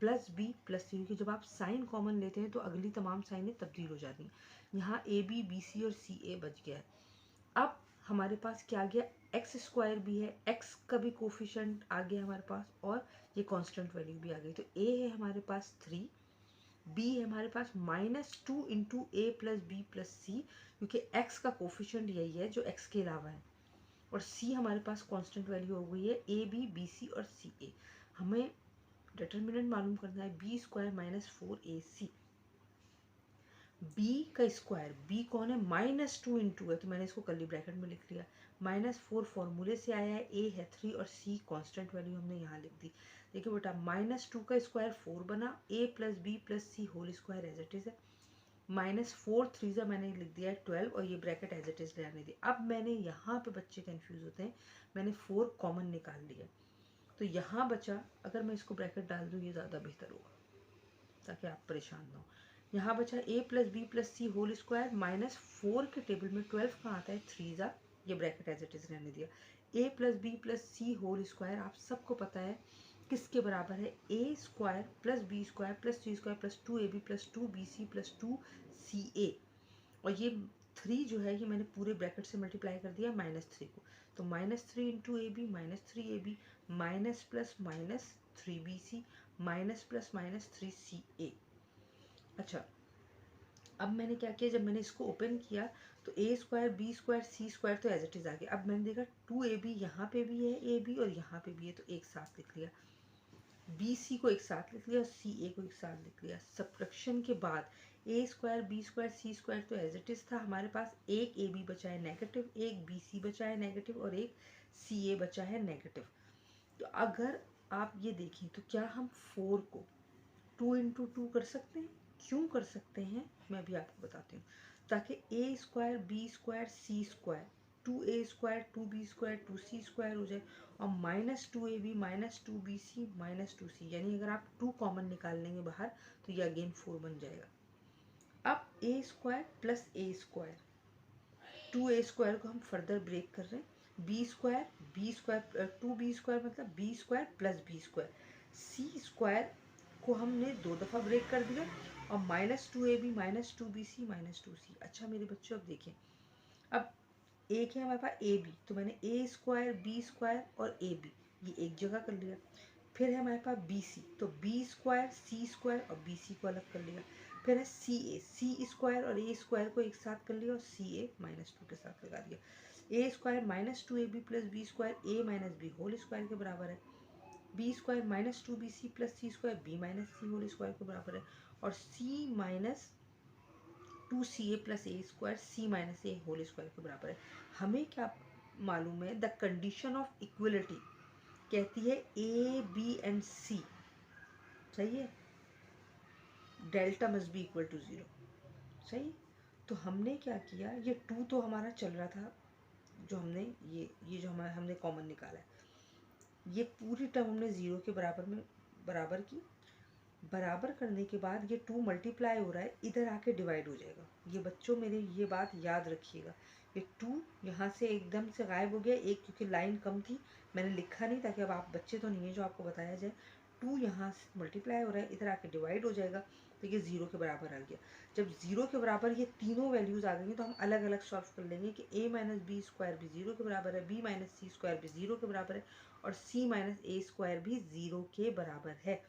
प्लस बी प्लस सी, क्योंकि जब आप साइन कॉमन लेते हैं तो अगली तमाम साइनें तब्दील हो जाती हैं। यहाँ ए बी बी सी और सी ए बच गया है। अब हमारे पास क्या आ गया, x² भी है, x का भी कोफिशिएंट आ गया हमारे पास, और ये कांस्टेंट वैल्यू भी आ गई। तो a है हमारे पास 3, b है हमारे पास -2 इंटू ए प्लस बी प्लस सी, क्योंकि x का कोफिशिएंट यही है जो x के अलावा है, और c हमारे पास कांस्टेंट वैल्यू हो गई है ए बी बी सी और सी ए। हमें डिटर्मिनेंट मालूम करना है b² - 4ac। b का स्क्वायर, b कौन है, -2 इंटू है तो मैंने इसको कर्ली ब्रैकेट में लिख लिया, -4 फॉर्मूले से आया है, a है 3 और c कांस्टेंट वैल्यू हमने यहाँ लिख दी। देखिए बेटा -2 का स्क्वायर 4 बना, a plus b plus c whole square as it is है, -4 3 मैंने लिख दिया है 12 और ये ब्रैकेट एज इट इज रहने दी। अब मैंने यहाँ पे बच्चे कंफ्यूज होते हैं, मैंने 4 कॉमन निकाल लिया तो यहाँ बचा, अगर मैं इसको ब्रैकेट डाल दूँ ये ज़्यादा बेहतर होगा ताकि आप परेशान ना हो। यहाँ बचा a plus b plus c whole square, -4 के टेबल में 12 कहाँ आता है, 3 ये ब्रैकेट एज इट इज रहने दिया। a plus b plus c whole square आप सबको पता है किसके बराबर है, a² plus b² plus c² plus 2ab plus 2bc plus 2ca, और ये 3 जो है ये मैंने पूरे ब्रैकेट से मल्टीप्लाई कर दिया -3 को, तो -3 into a b -3ab minus plus minus 3bc minus plus minus 3ca। अच्छा अब मैंने क्या किया, जब मैंने इसको ओपन किया तो a² b² c² तो एज इट इज आ गया। अब मैंने देखा 2ab यहाँ पे भी है ए बी और यहाँ पे भी है तो एक साथ लिख लिया, बी सी को एक साथ लिख लिया और सी ए को एक साथ लिख लिया। सब्ट्रैक्शन के बाद a² b² c² तो एज इट इज था, हमारे पास एक ए बी बचा है नेगेटिव, एक बी सी बचा है नेगेटिव और एक सी ए बचा है नेगेटिव। तो अगर आप ये देखें तो क्या हम 4 को 2 इंटू 2 कर सकते हैं, क्यों कर सकते हैं मैं भी आपको बताती हूँ, ताकि a² b² c² 2a² 2b² 2c² हो जाए और -2ab -2bc -2c, यानी अगर आप 2 कॉमन निकाल लेंगे बाहर तो ये अगेन 4 बन जाएगा। अब a² प्लस a² 2a² को हम फर्दर ब्रेक कर रहे हैं, b² 2b² मतलब b² प्लस b² c² को हमने 2 दफ़ा ब्रेक कर दिया और -2ab -2bc -2c। अच्छा मेरे बच्चों अब देखें, अब एक है हमारे पास ए बी, तो मैंने a² b² और ए बी ये एक जगह कर लिया। फिर है हमारे पास बी सी, तो b² c² और बी सी को अलग कर लिया। फिर है c² और a² को एक साथ कर लिया और ca -2 के साथ लगा दिया। a² -2ab plus b² a minus b whole square के बराबर है, b² -2bc plus c² b minus c whole square के बराबर है, और c minus 2ca plus a² c minus a whole square के बराबर है। हमें क्या मालूम है, द कंडीशन ऑफ इक्वलिटी कहती है a b एंड c, सही है, delta must be equal to 0, सही। तो हमने क्या किया, ये 2 तो हमारा चल रहा था जो हमने ये जो हमारा हमने कॉमन निकाला है, ये पूरी टर्म हमने 0 के बराबर में बराबर की। बराबर करने के बाद ये 2 मल्टीप्लाई हो रहा है, इधर आके डिवाइड हो जाएगा। ये बच्चों मेरे ये बात याद रखिएगा, ये 2 यहाँ से एकदम से गायब हो गया, एक क्योंकि लाइन कम थी मैंने लिखा नहीं ताकि अब आप बच्चे तो नहीं है जो आपको बताया जाए। 2 यहाँ से मल्टीप्लाई हो रहा है, इधर आके डिवाइड हो जाएगा तो ये 0 के बराबर आ गया। जब 0 के बराबर ये तीनों वैल्यूज़ आ गई तो हम अलग अलग सॉल्व कर लेंगे कि a माइनस b² भी 0 के बराबर है, b माइनस c² भी 0 के बराबर है और c माइनस a² भी 0 के बराबर है।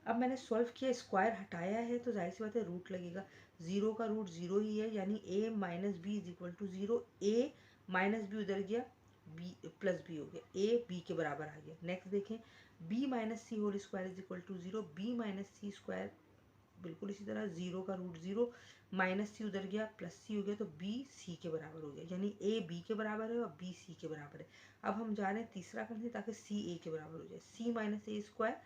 अब मैंने सॉल्व किया, स्क्वायर हटाया है तो जाहिर सी बात है रूट लगेगा, 0 का रूट 0 ही है, यानी a minus b is equal to 0, a minus b उधर गया b प्लस बी हो गया, a b के बराबर आ गया। नेक्स्ट देखें b minus c whole square is equal to 0, b minus c square बिल्कुल इसी तरह 0 का रूट 0, माइनस सी उधर गया, प्लस सी हो गया, तो बी सी के बराबर हो गया, यानी ए बी के बराबर है और बी सी के बराबर है। अब हम जा रहे हैं तीसरा करने ताकि सी ए के बराबर हो जाए, सी माइनस ए स्क्वायर,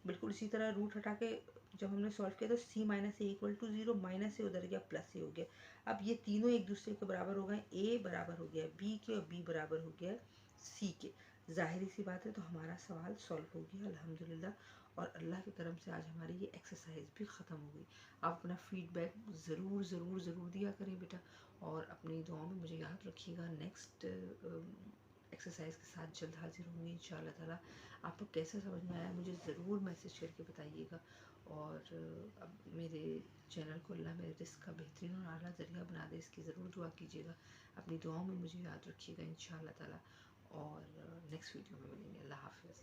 बिल्कुल इसी तरह रूट हटा के जब हमने सॉल्व किया तो c minus a equal to 0, minus a उधर गया, प्लस ए हो गया। अब ये तीनों एक दूसरे के बराबर हो गए, ए बराबर हो गया बी के और बी बराबर हो गया सी के। जाहिर सी बात है, तो हमारा सवाल सॉल्व हो गया अल्हम्दुलिल्लाह, और अल्लाह की करम से आज हमारी ये एक्सरसाइज भी ख़त्म हो गई। आप अपना फीडबैक ज़रूर ज़रूर ज़रूर दिया करें बेटा, और अपनी दुआओं में मुझे याद रखिएगा। नेक्स्ट एक्सरसाइज के साथ जल्द हाजिर होंगी इंशाअल्लाह ताला। आपको कैसे समझ में आया मुझे ज़रूर मैसेज करके बताइएगा, और अब मेरे चैनल को अल्लाह मेरे रिस्क का बेहतरीन और आला ज़रिया बना दे, इसकी ज़रूर दुआ कीजिएगा। अपनी दुआओं में मुझे याद रखिएगा इंशाअल्लाह ताला, और नेक्स्ट वीडियो में मिलेंगे। अल्लाह हाफ़िज़।